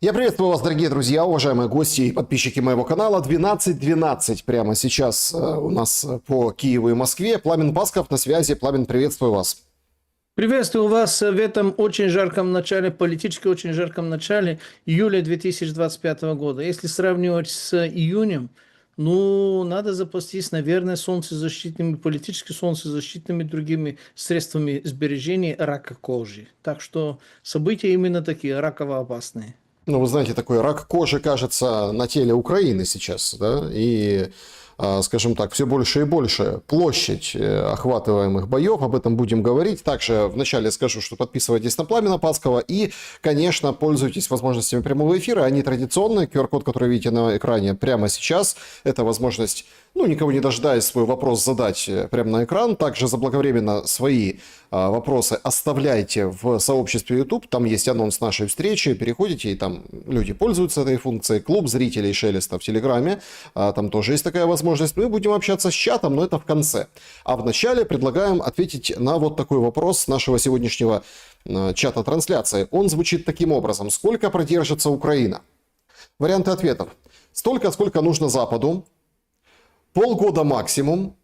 Я приветствую вас, дорогие друзья, уважаемые гости и подписчики моего канала. 12:12 прямо сейчас у нас по Киеву и Москве. Пламен Пасков на связи. Пламен, приветствую вас. Приветствую вас в этом очень жарком начале, политически очень жарком начале июля 2025 года. Если сравнивать с июнем, надо запастись, наверное, солнцезащитными, политически солнцезащитными другими средствами сбережения рака кожи. Так что события именно такие, раково-опасные. Ну, вы знаете, такой рак кожи, кажется, на теле Украины сейчас, да, и, скажем так, все больше и больше площадь охватываемых боев, об этом будем говорить. Также вначале скажу, что подписывайтесь на Пламена Паскова и, конечно, пользуйтесь возможностями прямого эфира, они традиционные, QR-код, который видите на экране прямо сейчас, это возможность, никого не дожидаясь, свой вопрос задать прямо на экран. Также заблаговременно свои вопросы оставляйте в сообществе YouTube, там есть анонс нашей встречи, переходите, и там люди пользуются этой функцией. Клуб зрителей Шелеста в Телеграме, там тоже есть такая возможность. Мы будем общаться с чатом, но это в конце. А в начале предлагаем ответить на вот такой вопрос нашего сегодняшнего чата трансляции. Он звучит таким образом: сколько продержится Украина? Варианты ответов: столько, сколько нужно Западу, полгода максимум,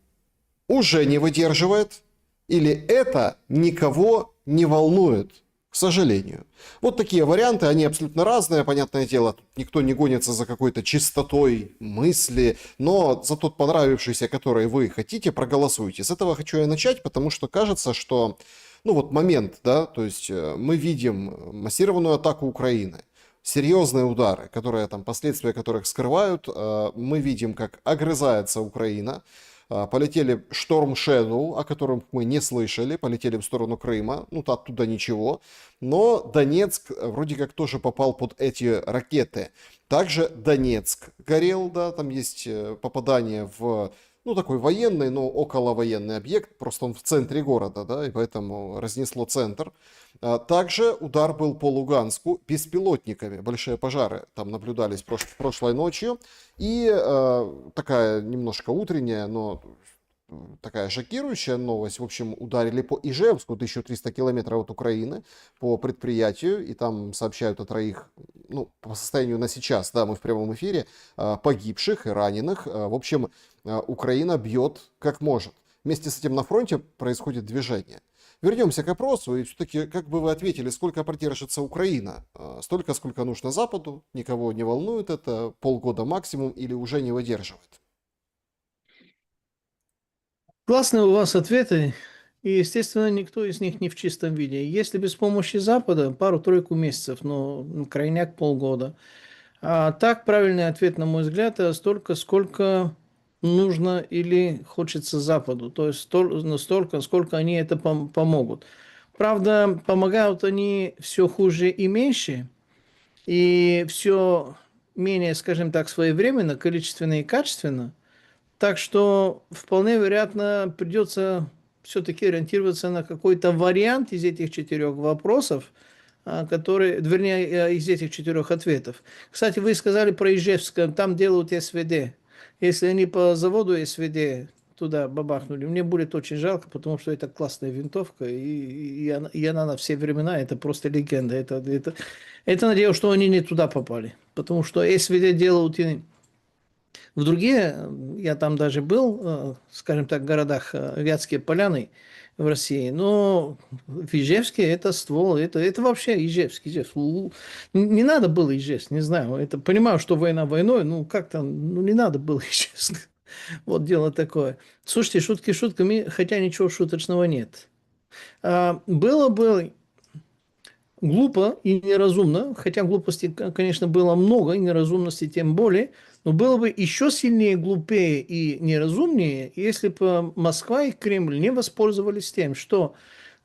уже не выдерживает, или это никого не волнует, к сожалению. Вот такие варианты, они абсолютно разные, понятное дело, тут никто не гонится за какой-то чистотой мысли, но за тот понравившийся, который вы хотите, проголосуйте. С этого хочу я начать, потому что кажется, что, момент, да, то есть мы видим массированную атаку Украины, серьезные удары, последствия которых скрывают. Мы видим, как огрызается Украина. Полетели Storm Shadow, о котором мы не слышали, полетели в сторону Крыма, оттуда ничего. Но Донецк вроде как тоже попал под эти ракеты. Также Донецк горел, да, там есть попадание в такой военный, но околовоенный объект, просто он в центре города, да, и поэтому разнесло центр. Также удар был по Луганску беспилотниками, большие пожары там наблюдались прошлой ночью. И такая немножко утренняя, но такая шокирующая новость. В общем, ударили по Ижевску, 1300 километров от Украины, по предприятию, и там сообщают о троих, по состоянию на сейчас, да, мы в прямом эфире, погибших и раненых. В общем, Украина бьет как может. Вместе с этим на фронте происходит движение. Вернемся к опросу, и все-таки, как бы вы ответили, сколько продержится Украина? Столько, сколько нужно Западу, никого не волнует это, полгода максимум, или уже не выдерживает? Классные у вас ответы, и, естественно, никто из них не в чистом виде. Если без помощи Запада, пару-тройку месяцев, но крайняк полгода. А так, правильный ответ, на мой взгляд, это столько, сколько нужно или хочется Западу. То есть настолько, сколько они это помогут. Правда, помогают они все хуже и меньше, и все менее, скажем так, своевременно, количественно и качественно. Так что вполне вероятно придется все-таки ориентироваться на какой-то вариант из этих 4 вопросов, из этих 4 ответов. Кстати, вы сказали про Ижевск, там делают СВД. Если они по заводу СВД туда бабахнули, мне будет очень жалко, потому что это классная винтовка, и она на все времена, это просто легенда. Это надеюсь, что они не туда попали, потому что СВД делают и в другие, я там даже был, скажем так, в городах Вятские Поляны в России, но в Ижевске это ствол, это вообще Ижевск. Не надо было Ижевск, не знаю, понимаю, что война войной, не надо было Ижевск. Вот дело такое. Слушайте, шутки шутками, хотя ничего шуточного нет. Было бы глупо и неразумно, хотя глупости, конечно, было много, и неразумности тем более, но было бы еще сильнее глупее и неразумнее, если бы Москва и Кремль не воспользовались тем, что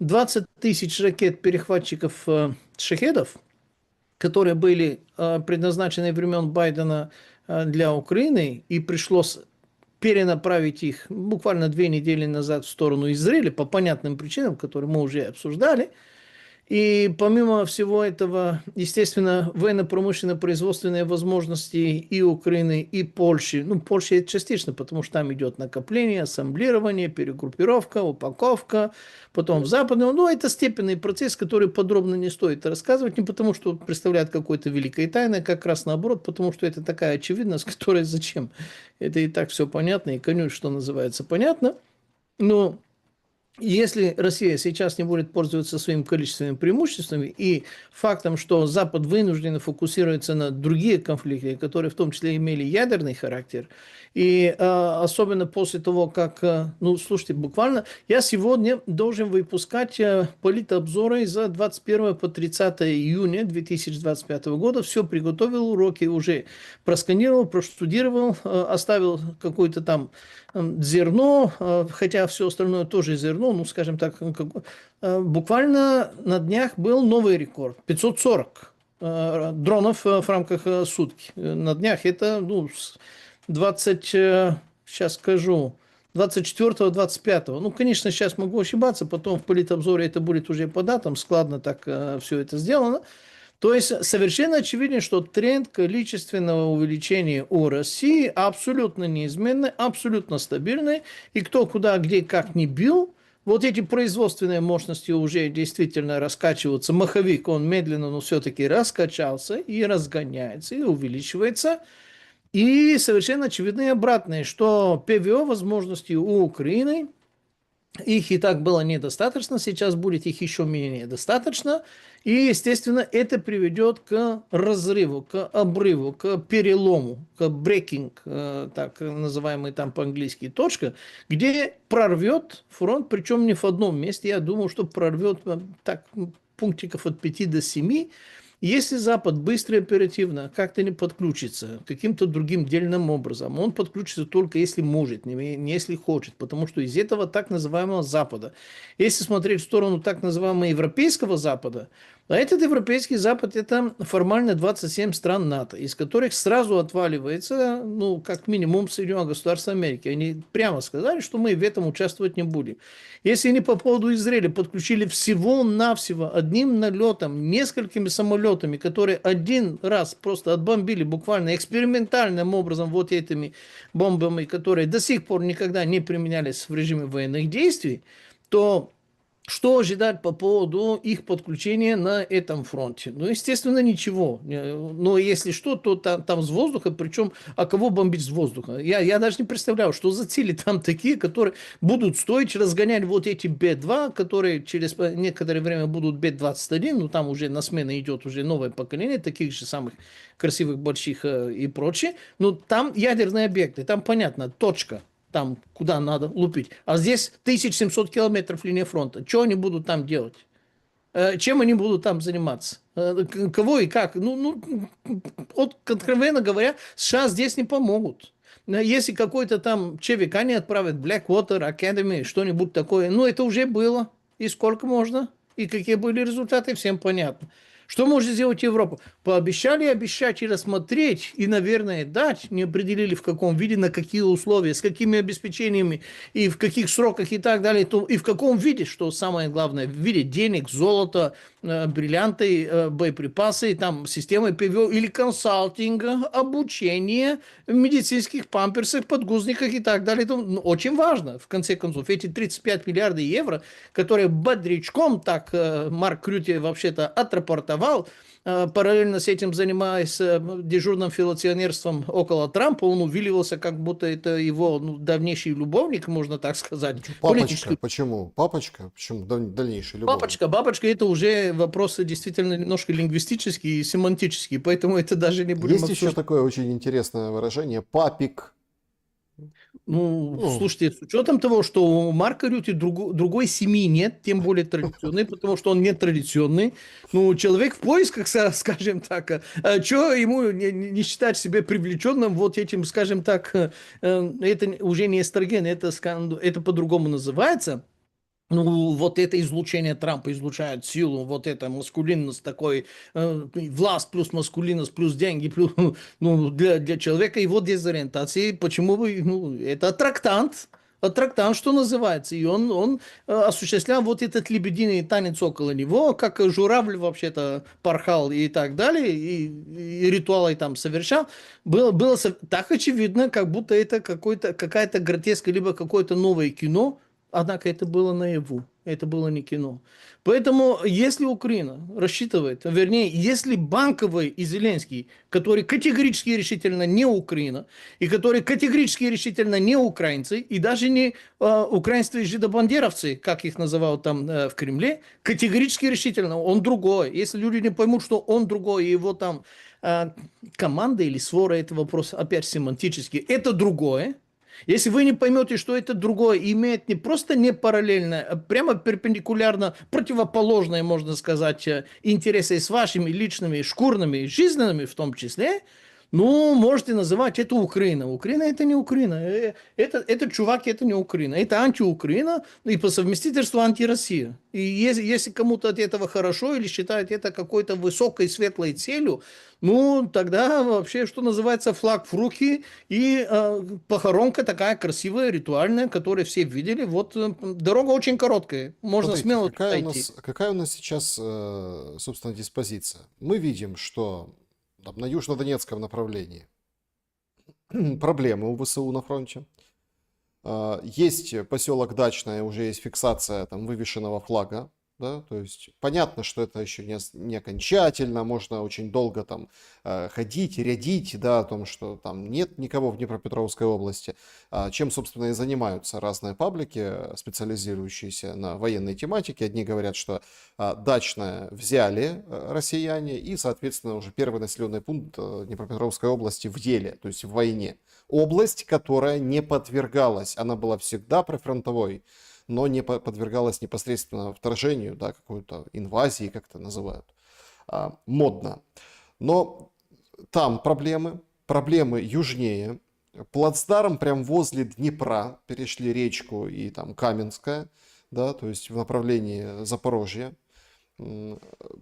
20 тысяч ракет-перехватчиков «Шахедов», которые были предназначены времен Байдена для Украины, и пришлось перенаправить их буквально 2 недели назад в сторону Израиля по понятным причинам, которые мы уже обсуждали. И помимо всего этого, естественно, военно-промышленные производственные возможности и Украины, и Польши. Ну, Польша это частично, потому что там идет накопление, ассемблирование, перегруппировка, упаковка, потом в западную. Ну, это степенный процесс, который подробно не стоит рассказывать, не потому что представляет какое-то великое тайное, как раз наоборот, потому что это такая очевидность, которая зачем? Это и так все понятно, и коню, что называется, понятно. Но если Россия сейчас не будет пользоваться своими количественными преимуществами и фактом, что Запад вынужден фокусироваться на другие конфликты, которые в том числе имели ядерный характер, и особенно после того, как, ну, слушайте, буквально я сегодня должен выпускать политобзоры за 21 по 30 июня 2025 года, все приготовил, уроки уже просканировал, проштудировал, оставил какой-то там зерно, хотя все остальное тоже зерно, ну, скажем так, буквально на днях был новый рекорд, 540 дронов в рамках сутки. На днях это, ну, 20, сейчас скажу, 24-25. Ну, конечно, сейчас могу ошибаться, потом в политобзоре это будет уже по датам, складно так все это сделано. То есть совершенно очевидно, что тренд количественного увеличения у России абсолютно неизменный, абсолютно стабильный. И кто куда, где, как не бил, вот эти производственные мощности уже действительно раскачиваются. Маховик, он медленно, но все-таки раскачался и разгоняется, и увеличивается. И совершенно очевидно и обратное, что ПВО возможности у Украины, их и так было недостаточно, сейчас будет их еще менее достаточно. И, естественно, это приведет к разрыву, к обрыву, к перелому, к брейкинг, так называемый там по-английски, точка, где прорвет фронт, причем не в одном месте. Я думаю, что прорвет так пунктиков от 5 до 7. Если Запад быстро и оперативно как-то не подключится каким-то другим дельным образом, он подключится только если может, не если хочет, потому что из этого так называемого Запада, если смотреть в сторону так называемого Европейского Запада, а этот Европейский Запад это формально 27 стран НАТО, из которых сразу отваливается, ну, как минимум Соединенные Государства Америки. Они прямо сказали, что мы в этом участвовать не будем. Если они по поводу Израиля подключили всего-навсего одним налетом, несколькими самолетами, которые один раз просто отбомбили буквально экспериментальным образом вот этими бомбами, которые до сих пор никогда не применялись в режиме военных действий, то что ожидать по поводу их подключения на этом фронте? Ну, естественно, ничего. Но если что, то там с воздуха, причем, а кого бомбить с воздуха? Я даже не представляю, что за цели там такие, которые будут стоить разгонять вот эти Б-2, которые через некоторое время будут Б-21, ну, там уже на смену идет уже новое поколение, таких же самых красивых, больших и прочее. Но там ядерные объекты, там понятно, точка. Там, куда надо лупить. А здесь 1700 километров линии фронта. Что они будут там делать? Чем они будут там заниматься? Кого и как? Вот, откровенно говоря, США здесь не помогут. Если какой-то там ЧВК не отправит, Blackwater Academy, что-нибудь такое, ну, это уже было. И сколько можно? И какие были результаты, всем понятно. Что может сделать Европа? Пообещали обещать и рассмотреть, и, наверное, дать, не определили в каком виде, на какие условия, с какими обеспечениями, и в каких сроках и так далее, и в каком виде, что самое главное, в виде денег, золота, бриллианты, боеприпасы, там, системы ПВО или консалтинга, обучение, медицинских памперсах, подгузниках и так далее. Это очень важно, в конце концов. Эти 35 миллиардов евро, которые бодрячком, так Марк Рюте вообще-то отрапортовал, параллельно с этим занимаясь дежурным филационерством около Трампа, он увиливался, как будто это его давнейший любовник, можно так сказать. Папочка, почему? Папочка? Почему дальнейший любовник? Бабочка, это уже вопросы действительно немножко лингвистические и семантические, поэтому это даже не будем Есть еще такое очень интересное выражение «папик». Ну, слушайте, с учетом того, что у Марка Рюти другой семьи нет, тем более традиционной, потому что он не традиционный. Ну, человек в поисках, скажем так, что ему не считать себя привлеченным вот этим, скажем так, это уже не эстроген, это по-другому называется. Ну, вот это излучение Трампа излучает силу, вот это маскулинность такой, власть плюс маскулинность, плюс деньги, плюс, ну, для человека его дезориентации, почему бы, ну, это аттрактант, аттрактант, что называется. И он осуществлял вот этот лебединый танец около него, как журавль вообще-то порхал и так далее, и ритуалы там совершал. Было так очевидно, как будто это какая-то гротеска, либо какое-то новое кино, однако это было наяву, это было не кино. Поэтому, если Украина рассчитывает, вернее, если Банковый и Зеленский, которые категорически и решительно не Украина, и которые категорически и решительно не украинцы, и даже не украинские жидобандеровцы, как их называют там в Кремле, категорически и решительно, он другой. Если люди не поймут, что он другой, и его там команда или свора, это вопрос опять семантический, это другое. Если вы не поймете, что это другое, имеет не просто не параллельно, а прямо перпендикулярно противоположные, можно сказать, интересы с вашими личными, шкурными, жизненными в том числе, ну, можете называть это Украина. Украина это не Украина. Этот чувак это не Украина. Это антиукраина и по совместительству антироссия. И если кому-то от этого хорошо или считают это какой-то высокой светлой целью, ну, тогда вообще, что называется, флаг в руки и похоронка такая красивая, ритуальная, которую все видели. Вот дорога очень короткая. Можно Смотрите, смело туда идти. какая у нас сейчас, собственно, диспозиция? Мы видим, что там, на южнодонецком направлении проблемы у ВСУ на фронте. Есть поселок Дачное, уже есть фиксация там вывешенного флага, да, то есть понятно, что это еще не окончательно, можно очень долго там ходить, рядить, да, о том, что там нет никого в Днепропетровской области, чем, собственно, и занимаются разные паблики, специализирующиеся на военной тематике. Одни говорят, что Дачное взяли россияне, и, соответственно, уже первый населенный пункт Днепропетровской области в деле, то есть в войне. Область, которая не подвергалась, она была всегда прифронтовой, но не подвергалась непосредственно вторжению, да, какой-то инвазии, как это называют, модно. Но там проблемы южнее. Плацдарм прям возле Днепра, перешли речку и там Каменская, да, то есть в направлении Запорожья.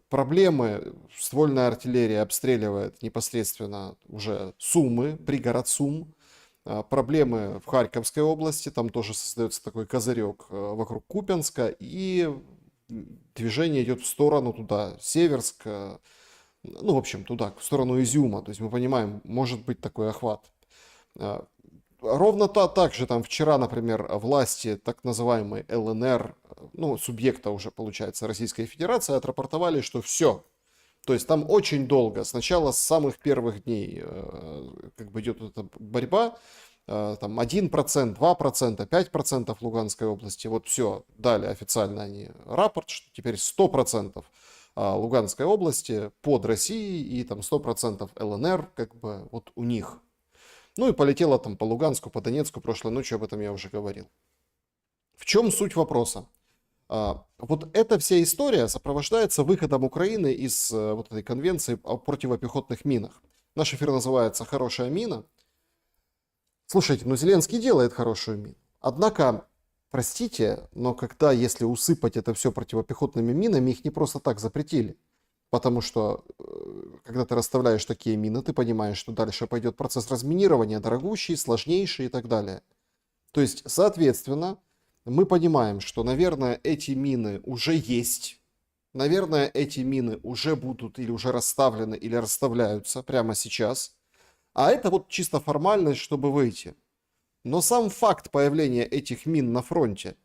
Проблемы, ствольная артиллерия обстреливает непосредственно уже Сумы, пригород Сум. Проблемы в Харьковской области, там тоже создается такой козырек вокруг Купянска, и движение идет в сторону туда, Северск, ну, в общем, туда, в сторону Изюма, то есть мы понимаем, может быть такой охват. Ровно так же там вчера, например, власти так называемой ЛНР, ну, субъекта уже, получается, Российской Федерации, отрапортовали, что все. То есть там очень долго, сначала с самых первых дней как бы идет эта борьба, там 1%, 2%, 5% Луганской области, вот все, дали официально они рапорт, что теперь 100% Луганской области под Россией и там 100% ЛНР, как бы вот у них. Ну и полетело там по Луганску, по Донецку, прошлой ночью об этом я уже говорил. В чем суть вопроса? Вот эта вся история сопровождается выходом Украины из вот этой конвенции о противопехотных минах. Наш эфир называется «Хорошая мина». Слушайте, ну Зеленский делает хорошую мину. Однако, простите, но если усыпать это все противопехотными минами, их не просто так запретили. Потому что, когда ты расставляешь такие мины, ты понимаешь, что дальше пойдет процесс разминирования, дорогущий, сложнейший и так далее. То есть, соответственно, мы понимаем, что, наверное, эти мины уже есть. Наверное, эти мины уже будут или уже расставлены, или расставляются прямо сейчас. А это вот чисто формальность, чтобы выйти. Но сам факт появления этих мин на фронте,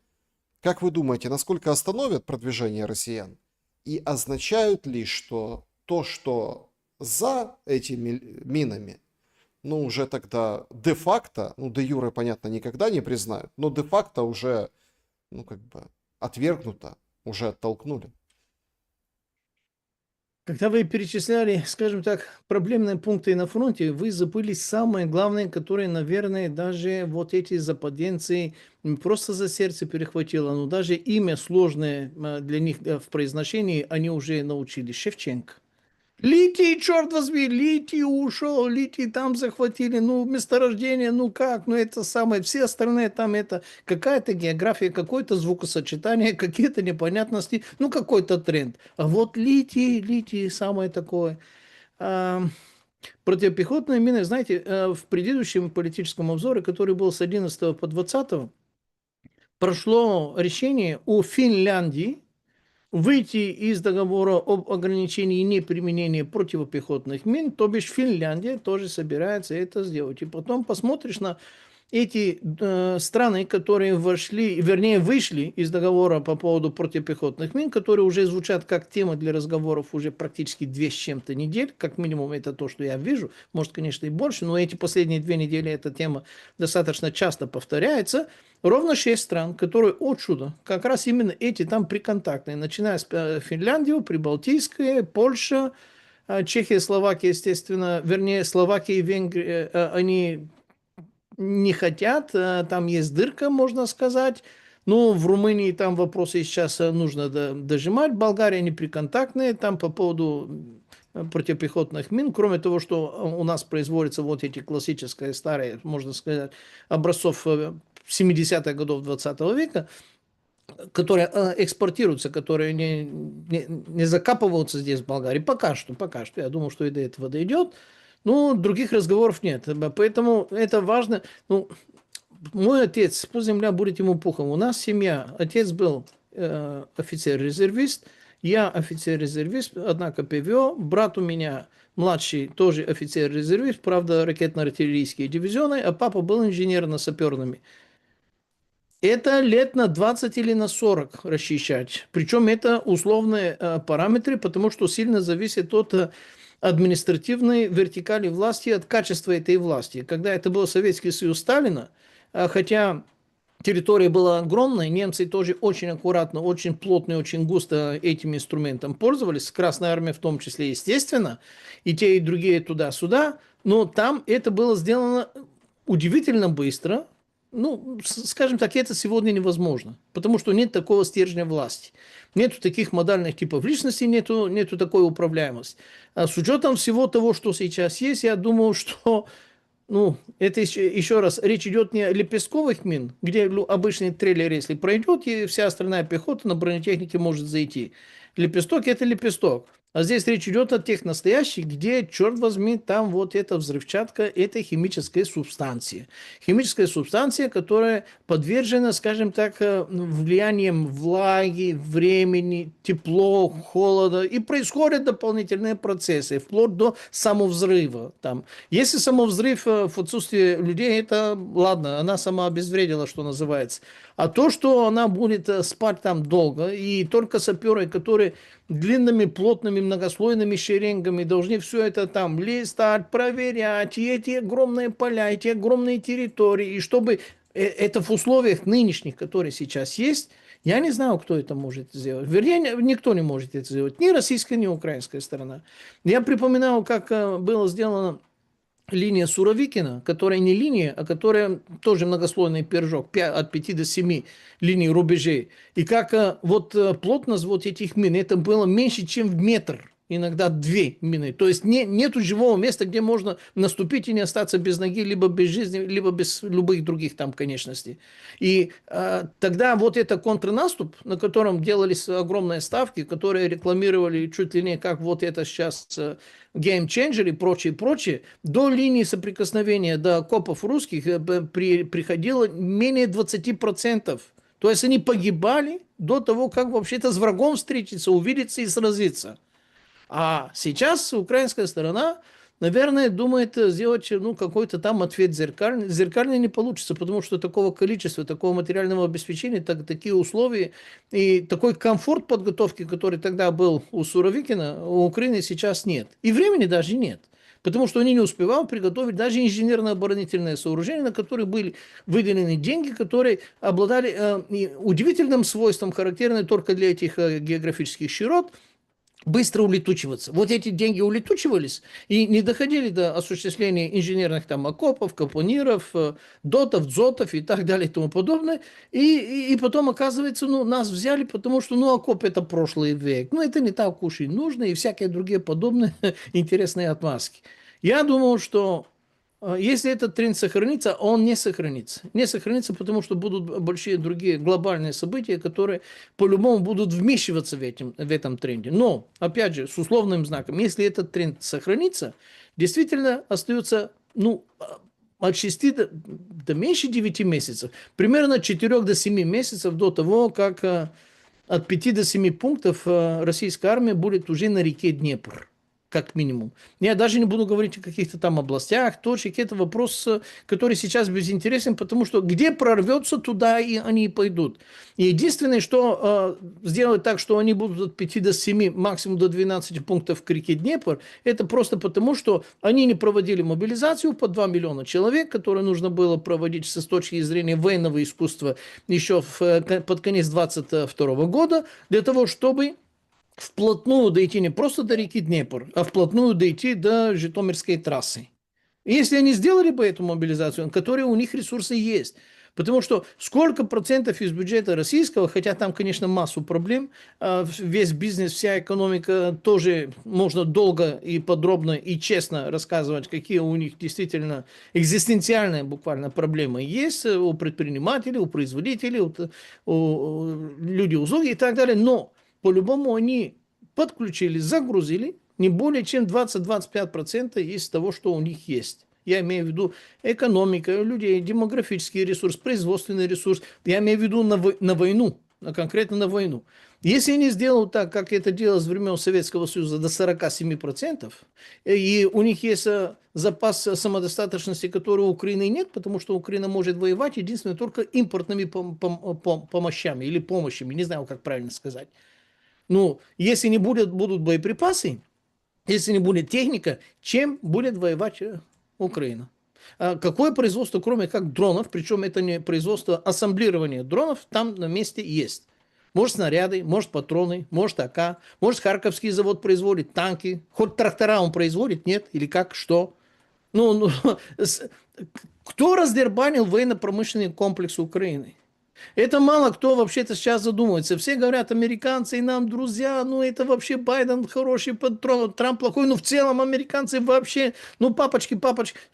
как вы думаете, насколько остановит продвижение россиян? И означают ли, что то, что за этими минами, ну, уже тогда де-факто, ну, де-юре, понятно, никогда не признают, но де-факто уже, ну, как бы, отвергнуто, уже оттолкнули. Когда вы перечисляли, скажем так, проблемные пункты на фронте, вы забыли самые главные, которые, наверное, даже вот эти западенцы не просто за сердце перехватило, но даже имя сложное для них в произношении они уже научились. Шевченко. Литий, черт возьми, Литий ушел, Литий там захватили, ну, месторождение, ну как, ну это самое, все остальные там это какая-то география, какое-то звукосочетание, какие-то непонятности, ну какой-то тренд. А вот Литий самое такое. А, противопехотные мины, знаете, в предыдущем политическом обзоре, который был с 11 по 20, прошло решение о Финляндии выйти из договора об ограничении неприменения противопехотных мин, то бишь Финляндия тоже собирается это сделать. И потом посмотришь на эти страны, которые вошли, вернее, вышли из договора по поводу противопехотных мин, которые уже звучат как тема для разговоров уже практически 2 с чем-то недель, как минимум это то, что я вижу, может, конечно, и больше, но эти последние 2 недели эта тема достаточно часто повторяется. Ровно 6 стран, которые, о чудо, как раз именно эти там приконтактные, начиная с Финляндии, Прибалтийская, Польша, Чехия, Словакия, естественно, вернее, Словакия и Венгрия, они не хотят, там есть дырка, можно сказать. Ну, в Румынии там вопросы сейчас нужно дожимать. Болгария неприконтактная, там по поводу противопехотных мин, кроме того, что у нас производятся вот эти классические, старые, можно сказать, образцов 70-х годов 20 века, которые экспортируются, которые не закапываются здесь, в Болгарии. Пока что. Я думаю, что и до этого дойдет. Ну, других разговоров нет. Поэтому это важно. Ну, мой отец, пусть земля будет ему пухом. У нас семья. Отец был офицер-резервист, я офицер-резервист, однако ПВО. Брат у меня младший, тоже офицер-резервист, правда, ракетно-артиллерийские дивизионы, а папа был инженерно-саперными. Это лет на 20 или на 40 расчищать. Причем это условные параметры, потому что сильно зависит от административной вертикали власти, от качества этой власти. Когда это был Советский Союз Сталина, хотя территория была огромная, немцы тоже очень аккуратно, очень плотно и очень густо этим инструментом пользовались, Красная Армия в том числе, естественно, и те, и другие туда-сюда, но там это было сделано удивительно быстро. Ну, скажем так, это сегодня невозможно, потому что нет такого стержня власти. Нету таких модальных типов личности, нету такой управляемости. А с учетом всего того, что сейчас есть, я думаю, что, ну, это еще раз, речь идет не о лепестковых мин, где обычный трейлер, если пройдет, и вся остальная пехота на бронетехнике может зайти. Лепесток – это лепесток. А здесь речь идет о тех настоящих, где, черт возьми, там вот эта взрывчатка, это химическая субстанция. Химическая субстанция, которая подвержена, скажем так, влиянием влаги, времени, тепло, холода. И происходят дополнительные процессы, вплоть до самовзрыва. Там. Если самовзрыв в отсутствии людей, это ладно, она сама обезвредила, что называется. А то, что она будет спать там долго, и только саперы, которые длинными, плотными, многослойными шеренгами должны все это там листать, проверять, и эти огромные поля, эти огромные территории, и чтобы это в условиях нынешних, которые сейчас есть, я не знаю, кто это может сделать. Вернее, никто не может это сделать, ни российская, ни украинская сторона. Я припоминаю, как было сделано линия Суровикина, которая не линия, а которая тоже многослойный пирожок, от 5 до 7 линий рубежей. И как вот плотность вот этих мин, это было меньше, чем в метр, иногда 2 мины. То есть нету живого места, где можно наступить и не остаться без ноги, либо без жизни, либо без любых других там конечностей. И тогда вот это контрнаступ, на котором делались огромные ставки, которые рекламировали чуть ли не как вот это сейчас Game Changer и прочее, до линии соприкосновения, до окопов русских приходило менее 20%. То есть они погибали до того, как вообще-то с врагом встретиться, увидеться и сразиться. А сейчас украинская сторона, наверное, думает сделать какой-то там ответ зеркальный. Зеркальный не получится, потому что такого количества, такого материального обеспечения, такие условия и такой комфорт подготовки, который тогда был у Суровикина, у Украины сейчас нет. И времени даже нет. Потому что они не успевают приготовить даже инженерно-оборонительные сооружения, на которые были выделены деньги, которые обладали удивительным свойством, характерным только для этих географических широт, быстро улетучиваться. Вот эти деньги улетучивались и не доходили до осуществления инженерных там окопов, капониров, дотов, дзотов и так далее и тому подобное. И потом, оказывается, нас взяли, потому что, окоп это прошлый век. Это не так уж и нужно, и всякие другие подобные интересные отмазки. Я думаю, что если этот тренд сохранится, он не сохранится. Не сохранится, потому что будут большие другие глобальные события, которые по-любому будут вмешиваться в этом тренде. Но, опять же, с условным знаком, если этот тренд сохранится, действительно остается от 6 до меньше 9 месяцев, примерно от 4 до 7 месяцев до того, как от 5 до 7 пунктов российская армия будет уже на реке Днепр, как минимум. Я даже не буду говорить о каких-то там областях, точек. Это вопрос, который сейчас безинтересен, потому что где прорвется, туда и они пойдут. И единственное, что сделать так, что они будут от 5 до 7, максимум до 12 пунктов к реке Днепр, это просто потому, что они не проводили мобилизацию по 2 миллиона человек, которую нужно было проводить с точки зрения военного искусства еще под конец 22 года, для того, чтобы вплотную дойти не просто до реки Днепр, а вплотную дойти до Житомирской трассы. И если они сделали бы эту мобилизацию, которые у них ресурсы есть, потому что сколько процентов из бюджета российского, хотя там, конечно, массу проблем, весь бизнес, вся экономика, тоже можно долго и подробно и честно рассказывать, какие у них действительно экзистенциальные буквально проблемы есть у предпринимателей, у производителей, у людей услуги и так далее, но по-любому они подключили, загрузили не более чем 20-25% из того, что у них есть. Я имею в виду экономика, людей, демографический ресурс, производственный ресурс. Я имею в виду на войну, конкретно на войну. Если они сделают так, как это делалось с времен Советского Союза, до 47%, и у них есть запас самодостаточности, которого у Украины нет, потому что Украина может воевать единственно только импортными помощами или помощями, не знаю, как правильно сказать. Ну, если не будут боеприпасы, если не будет техника, чем будет воевать Украина? Какое производство, кроме как дронов, причем это не производство ассемблирования дронов, там на месте есть. Может снаряды, может патроны, может АК, может Харьковский завод производит танки, хоть трактора он производит, нет, или как, что? Кто раздербанил военно-промышленный комплекс Украины? Это мало кто вообще-то сейчас задумывается. Все говорят, американцы и нам друзья, ну это вообще Байден хороший патрон, Трамп плохой, ну в целом американцы вообще, ну папочки,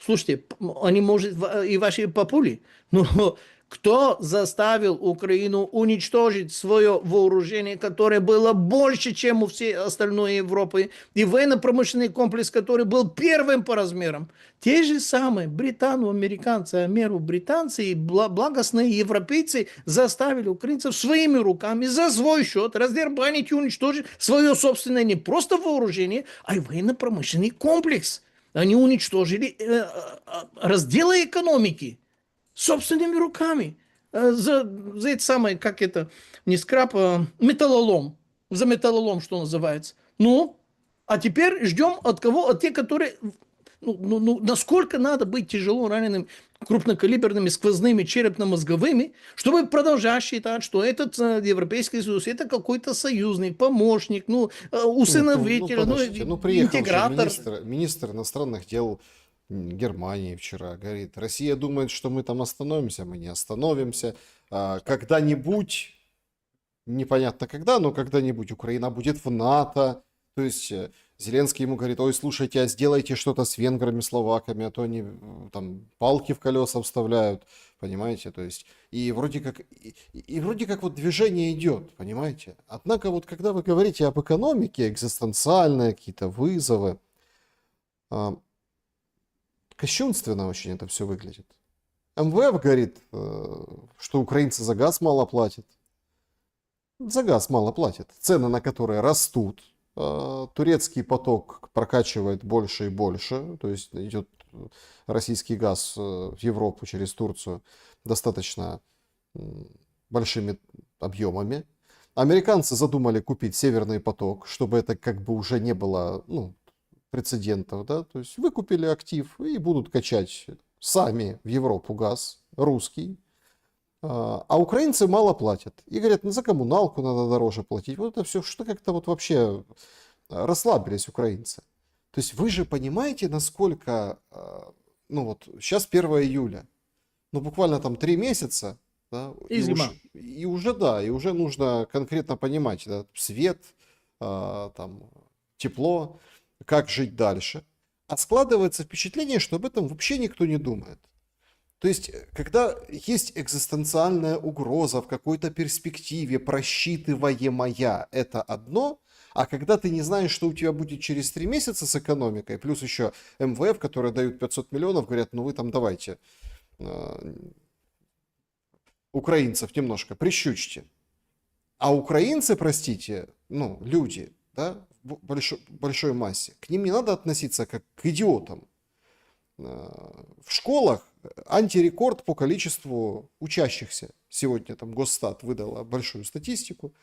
слушайте, они может и ваши папули, но кто заставил Украину уничтожить свое вооружение, которое было больше, чем у всей остальной Европы, и военно-промышленный комплекс, который был первым по размерам? Те же самые британо-американцы, британцы и благостные европейцы заставили украинцев своими руками за свой счет раздербанить и уничтожить свое собственное не просто вооружение, а и военно-промышленный комплекс. Они уничтожили разделы экономики собственными руками. За это самое, как это, не скраб, металлолом. За металлолом, что называется. Ну, а теперь ждем от кого? От тех, которые... насколько надо быть тяжело раненым крупнокалиберными сквозными черепно-мозговыми, чтобы продолжать считать, что этот Европейский Союз это какой-то союзник, помощник, усыновитель, приехал интегратор. Министр иностранных дел Германии вчера говорит, Россия думает, что мы там остановимся, мы не остановимся. Когда-нибудь, непонятно когда, но когда-нибудь Украина будет в НАТО. То есть Зеленский ему говорит, ой, слушайте, а сделайте что-то с венграми, словаками, а то они там палки в колеса вставляют, понимаете? То есть и вроде как вот движение идет, понимаете? Однако вот когда вы говорите об экономике, экзистенциальные какие-то вызовы, кощунственно очень это все выглядит. МВФ говорит, что украинцы за газ мало платят. За газ мало платят. Цены на которые растут. Турецкий поток прокачивает больше и больше. То есть идет российский газ в Европу через Турцию достаточно большими объемами. Американцы задумали купить Северный поток, чтобы это как бы уже не было прецедентов, да, то есть выкупили актив и будут качать сами в Европу газ, русский, а украинцы мало платят. И говорят, за коммуналку надо дороже платить. Вот это все, что как-то вот вообще расслабились украинцы. То есть вы же понимаете, насколько, сейчас 1 июля, буквально там 3 месяца, да, и уже нужно конкретно понимать, да, свет, тепло, как жить дальше. А складывается впечатление, что об этом вообще никто не думает. То есть, когда есть экзистенциальная угроза в какой-то перспективе, просчитываемая, это одно, А когда ты не знаешь, что у тебя будет через 3 месяца с экономикой, плюс еще МВФ, которые дают 500 миллионов, говорят, ну вы там давайте украинцев немножко прищучьте. А украинцы, простите, ну, люди, да, в большой массе, к ним не надо относиться как к идиотам. В школах антирекорд по количеству учащихся. Сегодня там Госстат выдала большую статистику.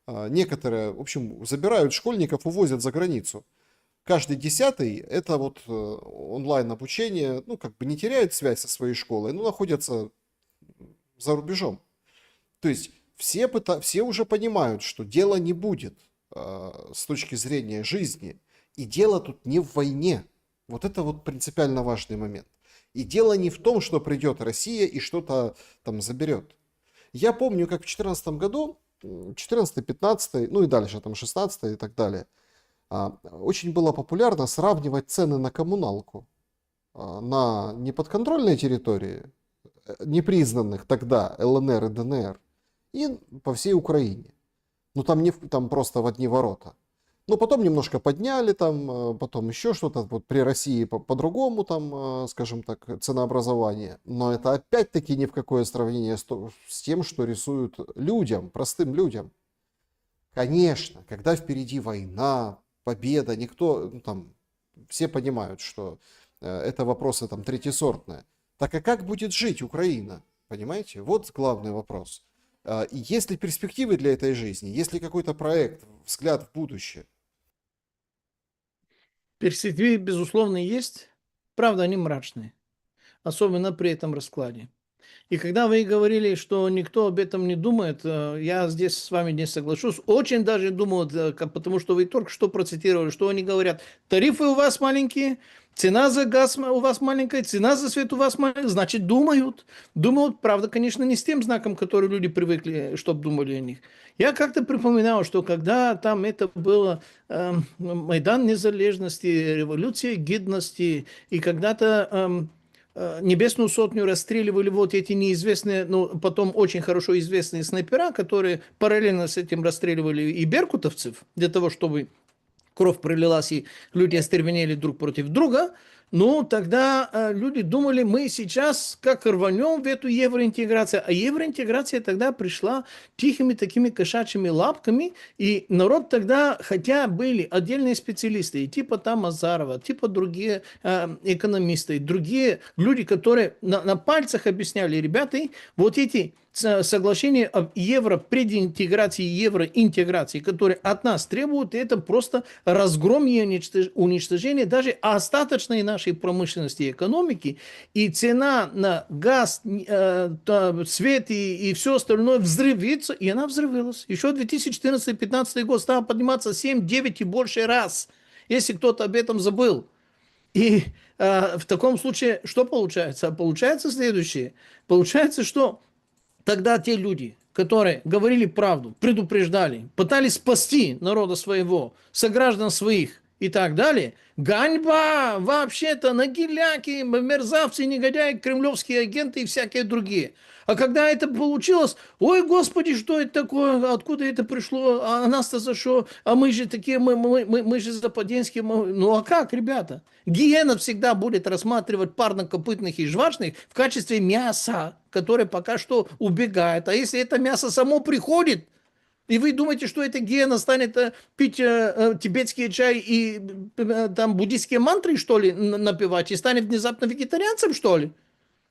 Некоторые, в общем, забирают школьников, увозят за границу. Каждый 10-й это вот онлайн обучение, ну, как бы не теряют связь со своей школой, но находятся за рубежом. То есть все уже понимают, что дело не будет с точки зрения жизни. И дело тут не в войне. Вот это вот принципиально важный момент. И дело не в том, что придет Россия и что-то там заберет. Я помню, как в 2014 году, 14-15, ну и дальше, там 16 и так далее, очень было популярно сравнивать цены на коммуналку на неподконтрольной территории, непризнанных тогда ЛНР и ДНР, и по всей Украине. Ну там просто в одни ворота. Но потом немножко подняли, там, потом еще что-то. Вот при России по-другому, там, скажем так, ценообразование. Но это опять-таки ни в какое сравнение с тем, что рисуют людям, простым людям. Конечно, когда впереди война, победа, никто, ну, там, все понимают, что это вопросы там третьесортные. Так а как будет жить Украина? Понимаете? Вот главный вопрос. И есть ли перспективы для этой жизни? Есть ли какой-то проект, взгляд в будущее? Перспективы, безусловно, есть. Правда, они мрачные. Особенно при этом раскладе. И когда вы говорили, что никто об этом не думает, я здесь с вами не соглашусь. Очень даже думают, потому что вы только что процитировали, что они говорят. Тарифы у вас маленькие, цена за газ у вас маленькая, цена за свет у вас маленькая. Значит, думают. Думают, правда, конечно, не с тем знаком, который люди привыкли, чтобы думали о них. Я как-то припоминал, что когда там это было Майдан Незалежности, Революция Гідності, и когда-то Небесную сотню расстреливали вот эти неизвестные, ну, потом очень хорошо известные снайпера, которые параллельно с этим расстреливали и беркутовцев, для того, чтобы кровь пролилась и люди остервенели друг против друга. Ну, тогда люди думали, мы сейчас как рванем в эту евроинтеграцию. А евроинтеграция тогда пришла тихими такими кошачьими лапками, и народ тогда, хотя были отдельные специалисты, типа там Азарова, типа другие экономисты, другие люди, которые на пальцах объясняли, ребята, вот эти соглашение об европрединтеграции, евроинтеграции, которые от нас требуют, это просто разгром и уничтожение даже остаточной нашей промышленности и экономики. И цена на газ, свет и все остальное взрывится, и она взрывалась. Еще 2014-2015 год стала подниматься 7, 9 и больше раз, если кто-то об этом забыл. И в таком случае что получается? Получается следующее. Получается, что тогда те люди, которые говорили правду, предупреждали, пытались спасти народа своего, сограждан своих и так далее, ганьба, вообще-то нагиляки, мерзавцы, негодяи, кремлевские агенты и всякие другие. А когда это получилось, ой, господи, что это такое, откуда это пришло, а нас-то за что, а мы же такие, мы же западенские, ну а как, ребята? Гиена всегда будет рассматривать парнокопытных и жвачных в качестве мяса, которое пока что убегает. А если это мясо само приходит, и вы думаете, что эта гиена станет пить тибетский чай и там буддийские мантры, что ли, напевать, и станет внезапно вегетарианцем, что ли?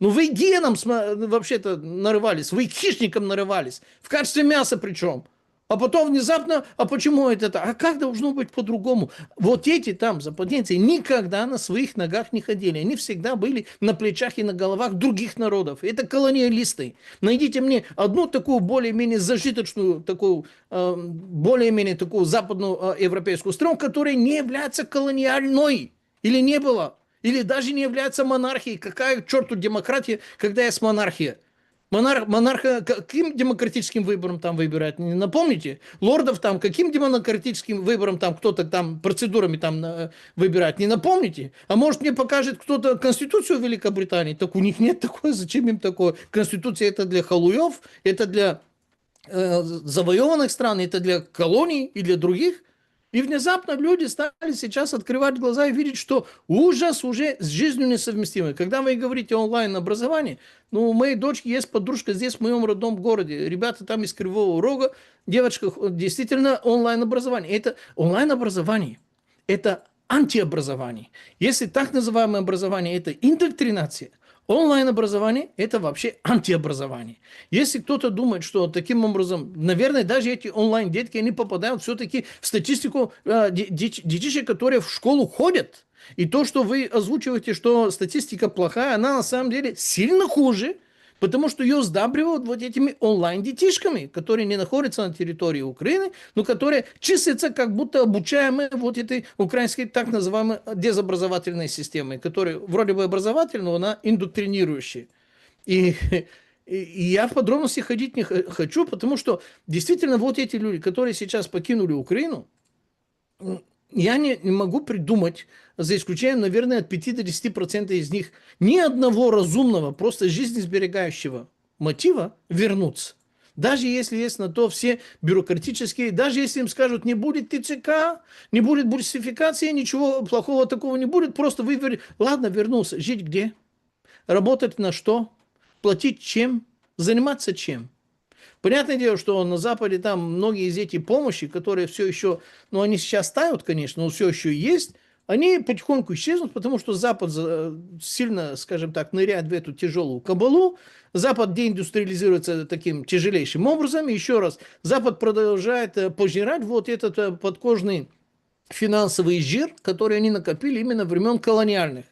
Ну вы геном вообще-то нарывались, вы хищником нарывались, в качестве мяса причем. А потом внезапно, а почему это так? А как должно быть по-другому? Вот эти там западенцы никогда на своих ногах не ходили. Они всегда были на плечах и на головах других народов. Это колониалисты. Найдите мне одну такую более-менее зажиточную, такую, более-менее такую западную европейскую страну, которая не является колониальной. Или не была. Или даже не является монархией. Какая к черту демократия, когда есть монархия? Монарха каким демократическим выбором там выбирают? Не напомните? Лордов там каким демократическим выбором там кто-то там процедурами там выбирает? Не напомните? А может мне покажет кто-то Конституцию Великобритании? Так у них нет такой, зачем им такое? Конституция это для халуев, это для завоеванных стран, это для колоний и для других. И внезапно люди стали сейчас открывать глаза и видеть, что ужас уже с жизнью несовместимый. Когда вы говорите онлайн-образование, ну, у моей дочки есть подружка здесь, в моем родном городе. Ребята там из Кривого Рога, девочка, действительно онлайн-образование. Это онлайн-образование. Это антиобразование. Если так называемое образование – это индоктринация, онлайн-образование – это вообще антиобразование. Если кто-то думает, что таким образом, наверное, даже эти онлайн-детки, они попадают все-таки в статистику детишек, которые в школу ходят. И то, что вы озвучиваете, что статистика плохая, она на самом деле сильно хуже, потому что ее сдабривают вот этими онлайн-детишками, которые не находятся на территории Украины, но которые числятся как будто обучаемые вот этой украинской так называемой дезобразовательной системой, которая вроде бы образовательная, но она индоктринирующая. И, и я в подробности ходить не хочу, потому что действительно вот эти люди, которые сейчас покинули Украину, я не могу придумать, за исключением, наверное, от 5 до 10% из них, ни одного разумного, просто жизнесберегающего мотива вернуться. Даже если есть на то все бюрократические, даже если им скажут, не будет ТЦК, не будет бурсификации, ничего плохого такого не будет, просто вы, ладно, вернулся, жить где? Работать на что? Платить чем? Заниматься чем? Понятное дело, что на Западе там многие из этих помощи, которые все еще, ну они сейчас тают, конечно, но все еще есть, они потихоньку исчезнут, потому что Запад сильно, скажем так, ныряет в эту тяжелую кабалу. Запад деиндустриализируется таким тяжелейшим образом. И еще раз, Запад продолжает пожирать вот этот подкожный финансовый жир, который они накопили именно времен колониальных.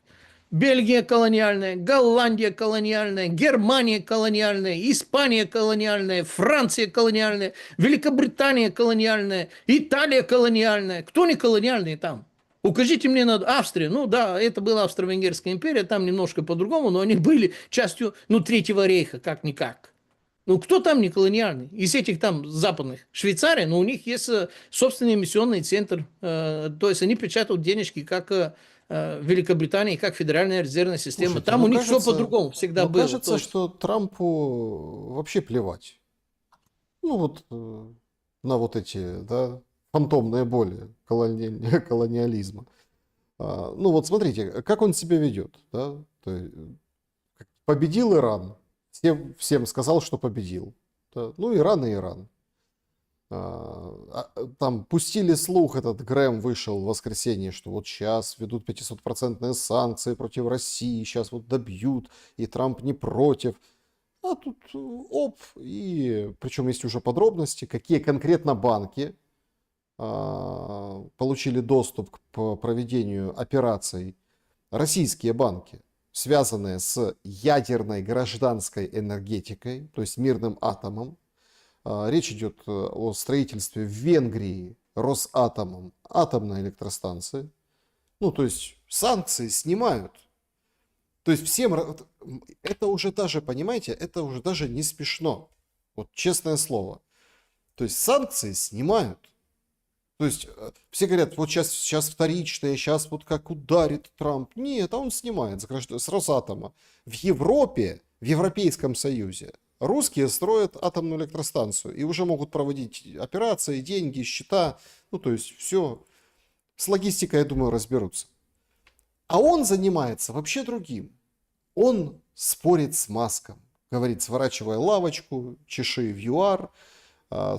Бельгия колониальная, Голландия колониальная, Германия колониальная, Испания колониальная, Франция колониальная, Великобритания колониальная, Италия колониальная. Кто не колониальный там? Укажите мне на Австрию. Ну да, это была Австро-Венгерская империя, там немножко по-другому, но они были частью, ну, Третьего рейха, как-никак. Ну, кто там не колониальный? Из этих там западных. Швейцария, но у них есть собственный эмиссионный центр. То есть они печатают денежки, как Великобритании, как Федеральная резервная система. Слушайте, Там ну, у них кажется, все по-другому всегда ну, было. кажется, То есть, что Трампу вообще плевать. Ну вот на вот эти, да, фантомные боли колониализма. Ну вот смотрите, как он себя ведет, да? То есть, победил Иран, всем сказал, что победил. Да? Ну Иран и Иран. Там пустили слух, этот Грэм вышел в воскресенье, что вот сейчас ведут 500% санкции против России, сейчас вот добьют, и Трамп не против. А тут оп, и причем есть уже подробности, какие конкретно банки получили доступ к проведению операций. Российские банки, связанные с ядерной гражданской энергетикой, то есть мирным атомом. Речь идет о строительстве в Венгрии Росатомом атомной электростанции. Ну, то есть санкции снимают. То есть всем, это уже даже, понимаете, это уже даже не смешно. Вот честное слово. То есть санкции снимают. То есть все говорят, вот сейчас вторичные, сейчас вот как ударит Трамп. Нет, а он снимает с Росатома. В Европе, в Европейском Союзе русские строят атомную электростанцию и уже могут проводить операции, деньги, счета. Ну, то есть все. С логистикой, я думаю, разберутся. А он занимается вообще другим. Он спорит с Маском. Говорит, сворачивай лавочку, чеши в ЮАР,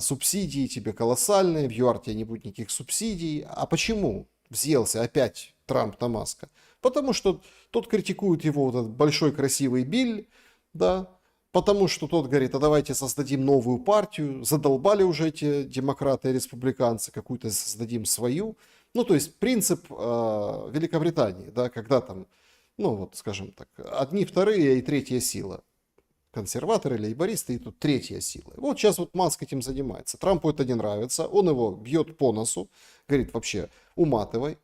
субсидии тебе колоссальные, в ЮАР тебе не будет никаких субсидий. А почему взъелся опять Трамп на Маска? Потому что тот критикует его вот этот большой красивый Билл, да, потому что тот говорит, а давайте создадим новую партию, задолбали уже эти демократы и республиканцы, какую-то создадим свою. Ну, то есть принцип Великобритании, да, когда там, ну, вот, скажем так, одни, вторые и третья сила. Консерваторы, лейбористы, и тут третья сила. Вот сейчас вот Маск этим занимается. Трампу это не нравится, он его бьет по носу, говорит вообще уматывай.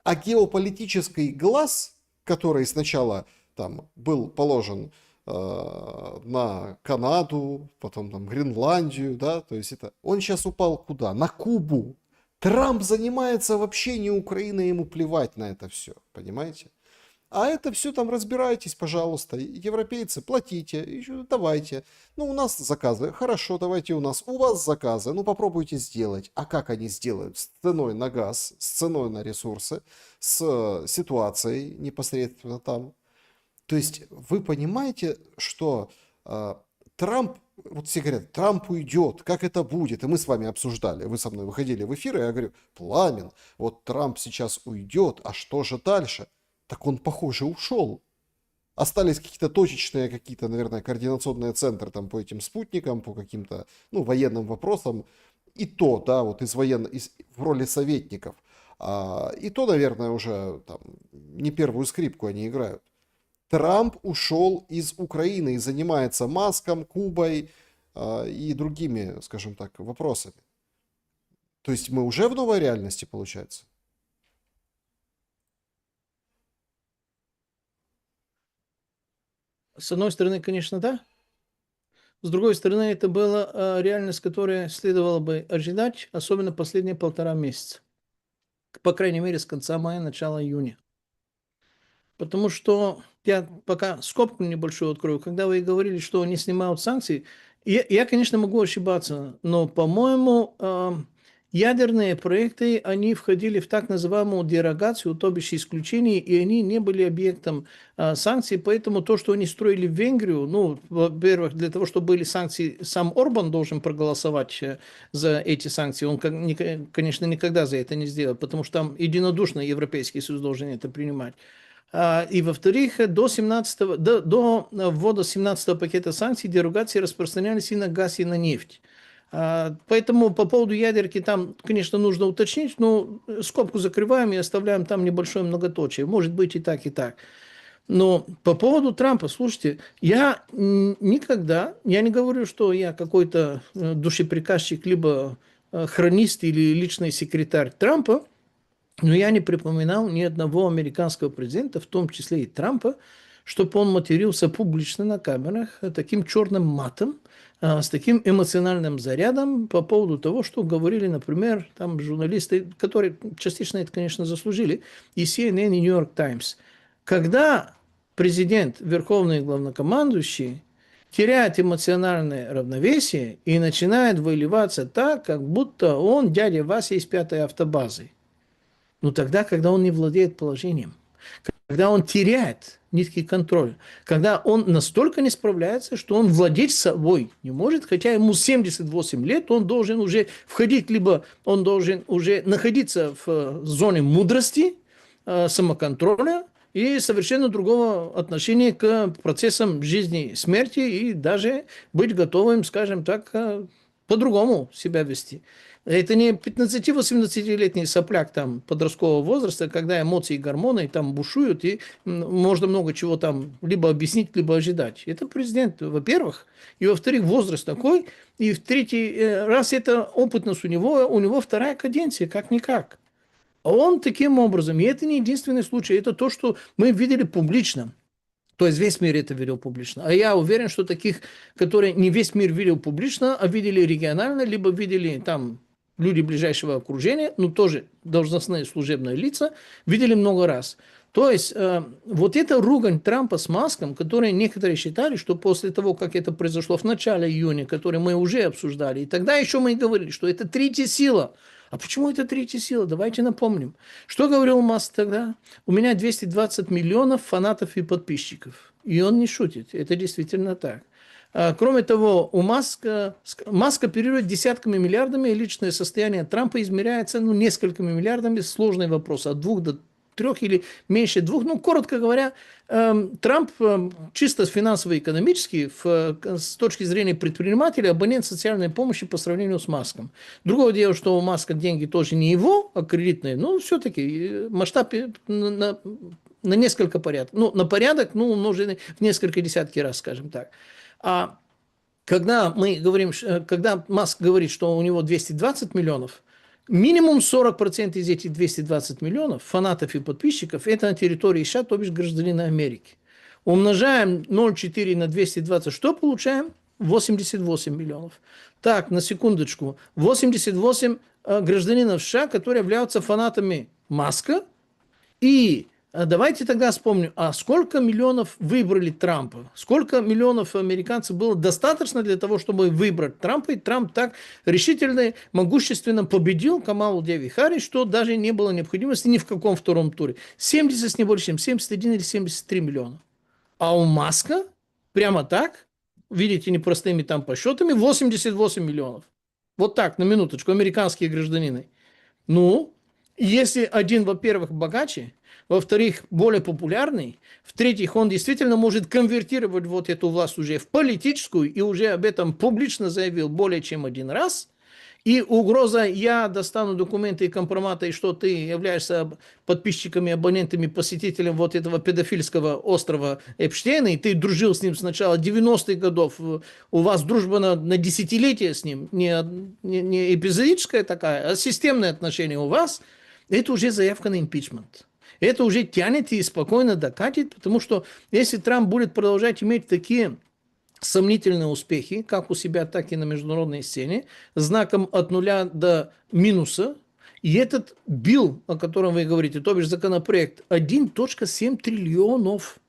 А геополитический глаз, который сначала там был положен на Канаду, потом там Гренландию, да, то есть это, он сейчас упал куда? На Кубу. Трамп занимается вообще не Украиной, ему плевать на это все, понимаете? А это все там разбирайтесь, пожалуйста. Европейцы, платите, еще давайте. Ну, у нас заказы. Хорошо, давайте у нас. У вас заказы. Ну, попробуйте сделать. А как они сделают? С ценой на газ, с ценой на ресурсы, с ситуацией непосредственно там. То есть вы понимаете, что Трамп, вот все говорят, Трамп уйдет, как это будет? И мы с вами обсуждали, вы со мной выходили в эфир, и я говорю, Пламен, вот Трамп сейчас уйдет, а что же дальше? Так он, похоже, ушел. Остались какие-то точечные, какие-то, наверное, координационные центры там по этим спутникам, по каким-то, ну, военным вопросам. И то, да, вот в роли советников. И то, наверное, уже там не первую скрипку они играют. Трамп ушел из Украины и занимается Маском, Кубой и другими, скажем так, вопросами. То есть мы уже в новой реальности, получается? С одной стороны, конечно, да. С другой стороны, это была реальность, которую следовало бы ожидать, особенно последние 1,5 месяца. По крайней мере, с конца мая, начала июня. Потому что я пока скобку небольшую открою. Когда вы говорили, что они снимают санкции, я, конечно, могу ошибаться, но, по-моему, ядерные проекты, они входили в так называемую дерогацию, то бишь исключение, и они не были объектом санкций. Поэтому то, что они строили в Венгрию, ну, во-первых, для того, чтобы были санкции, сам Орбан должен проголосовать за эти санкции. Он, конечно, никогда за это не сделает, потому что там единодушно Европейский Союз должен это принимать. И, во-вторых, до ввода 17-го пакета санкций дерогации распространялись и на газ, и на нефть. Поэтому по поводу ядерки там, конечно, нужно уточнить, но скобку закрываем и оставляем там небольшое многоточие. Может быть и так, и так. Но по поводу Трампа, слушайте, я никогда, я не говорю, что я какой-то душеприказчик, либо хронист или личный секретарь Трампа, но я не припоминал ни одного американского президента, в том числе и Трампа, чтобы он матерился публично на камерах таким черным матом, с таким эмоциональным зарядом по поводу того, что говорили, например, там журналисты, которые частично это, конечно, заслужили, и CNN, и New York Times. Когда президент, верховный главнокомандующий, теряет эмоциональное равновесие и начинает выливаться так, как будто он дядя Вася из 5-й автобазы. Но тогда, когда он не владеет положением, когда он теряет низкий контроль, когда он настолько не справляется, что он владеть собой не может, хотя ему 78 лет, он должен уже входить, либо он должен уже находиться в зоне мудрости, самоконтроля и совершенно другого отношения к процессам жизни и смерти, и даже быть готовым, скажем так, по-другому себя вести. Это не 15-18-летний сопляк там подросткового возраста, когда эмоции и гормоны там бушуют, и можно много чего там либо объяснить, либо ожидать. Это президент, во-первых. И, во-вторых, возраст такой. И в третий раз это опытность у него вторая каденция, как-никак. А он таким образом, и это не единственный случай, это то, что мы видели публично. То есть весь мир это видел публично. А я уверен, что таких, которые не весь мир видел публично, а видели регионально, либо видели там люди ближайшего окружения, ну тоже должностные служебные лица, видели много раз. То есть вот эта ругань Трампа с Маском, которые некоторые считали, что после того, как это произошло в начале июня, который мы уже обсуждали, и тогда еще мы и говорили, что это третья сила. А почему это третья сила? Давайте напомним. Что говорил Маск тогда? У меня 220 миллионов фанатов и подписчиков. И он не шутит. Это действительно так. Кроме того, у Маск оперирует десятками миллиардами, и личное состояние Трампа измеряется несколькими миллиардами. Сложный вопрос. От 2 до 3 или меньше 2. Ну, коротко говоря, Трамп чисто финансово-экономически, с точки зрения предпринимателя, абонент социальной помощи по сравнению с Маском. Другое дело, что у Маска деньги тоже не его, а кредитные, но все-таки масштаб на несколько порядков. Ну, на порядок, умноженный в несколько десятки раз, скажем так. А когда мы говорим, когда Маск говорит, что у него 220 миллионов, минимум 40% из этих 220 миллионов фанатов и подписчиков это на территории США, то бишь гражданина Америки. Умножаем 0,4 на 220, что получаем? 88 миллионов. Так, на секундочку. 88 гражданинов США, которые являются фанатами Маска, и давайте тогда вспомним, а сколько миллионов выбрали Трампа? Сколько миллионов американцев было достаточно для того, чтобы выбрать Трампа? И Трамп так решительно, могущественно победил Камалу Деви Харрис, что даже не было необходимости ни в каком втором туре. 70 с небольшим, 71 или 73 миллиона. А у Маска прямо так, видите, непростыми там подсчетами, 88 миллионов. Вот так, на минуточку, американские гражданины. Ну, если один, во-первых, богаче, во-вторых, более популярный, в-третьих, он действительно может конвертировать вот эту власть уже в политическую и уже об этом публично заявил более чем один раз, и угроза «я достану документы и компроматы, и что ты являешься подписчиками, абонентами, посетителем вот этого педофильского острова Эпштейна, и ты дружил с ним с начала 90-х годов, у вас дружба на десятилетия с ним, не эпизодическая такая, а системное отношение у вас», это уже заявка на импичмент. Это уже тянет и спокойно докатит, потому что если Трамп будет продолжать иметь такие сомнительные успехи, как у себя, так и на международной сцене, знаком от нуля до минуса. И этот билл, о котором вы говорите, то бишь законопроект, 1,7 триллионов.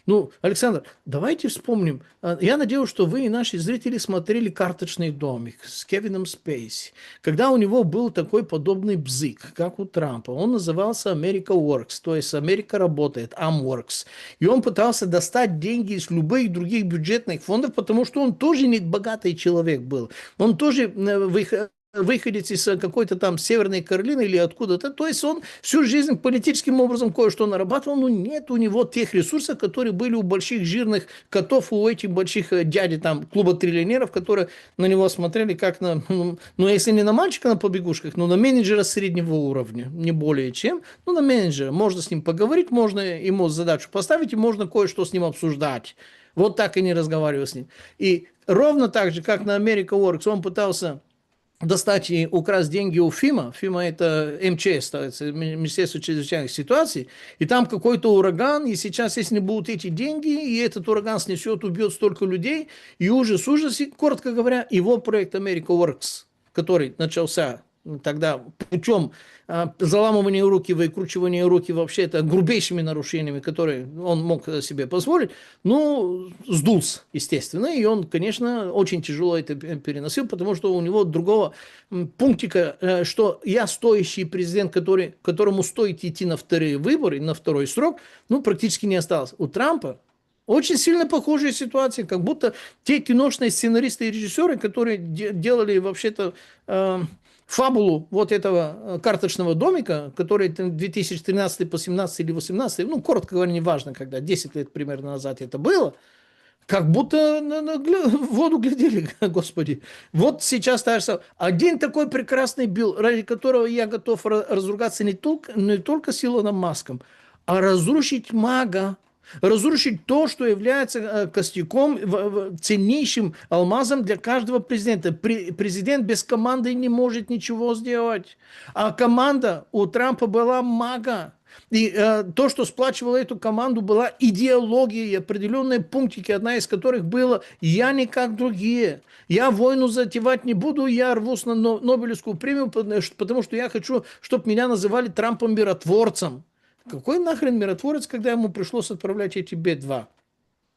Ну, Александр, давайте вспомним. Я надеюсь, что вы и наши зрители смотрели «Карточный домик» с Кевином Спейси. Когда у него был такой подобный бзык, как у Трампа. Он назывался America Works, то есть Америка работает, AmWorks. И он пытался достать деньги из любых других бюджетных фондов, потому что он тоже не богатый человек был. Он тоже выходец из какой-то там Северной Каролины или откуда-то. То есть он всю жизнь политическим образом кое-что нарабатывал, но нет у него тех ресурсов, которые были у больших жирных котов, у этих больших дядей там клуба триллионеров, которые на него смотрели как на, ну если не на мальчика на побегушках, но на менеджера среднего уровня, не более чем, ну на менеджера. Можно с ним поговорить, можно ему задачу поставить и можно кое-что с ним обсуждать. Вот так и не разговаривал с ним. И ровно так же, как на America Works, он пытался достать и украсть деньги у ФИМа. ФИМа – это МЧС, Министерство чрезвычайных ситуаций. И там какой-то ураган, и сейчас, если не будут эти деньги, и этот ураган снесет, убьет столько людей, и ужас, и, коротко говоря, его проект America Works, который начался тогда путем заламывания руки, выкручивания руки вообще это грубейшими нарушениями, которые он мог себе позволить, ну, сдулся, естественно, и он, конечно, очень тяжело это переносил, потому что у него другого пунктика, что я стоящий президент, которому стоит идти на вторые выборы, на второй срок, ну, практически не осталось. У Трампа очень сильно похожая ситуация, как будто те киношные сценаристы и режиссеры, которые делали вообще-то фабулу вот этого карточного домика, который 2013 по 2017 или 2018, ну, коротко говоря, неважно, когда, 10 лет примерно назад это было, как будто в воду глядели, господи. Вот сейчас даже один такой прекрасный билл, ради которого я готов разругаться не только с Илоном Маском, а разрушить мага. Разрушить то, что является костяком, ценнейшим алмазом для каждого президента. Президент без команды не может ничего сделать. А команда у Трампа была мага. И то, что сплачивало эту команду, была идеология и определенные пунктики, одна из которых была «я не как другие». Я войну затевать не буду, я рвусь на Нобелевскую премию, потому что я хочу, чтобы меня называли Трампом-миротворцем. Какой нахрен миротворец, когда ему пришлось отправлять эти Б-2?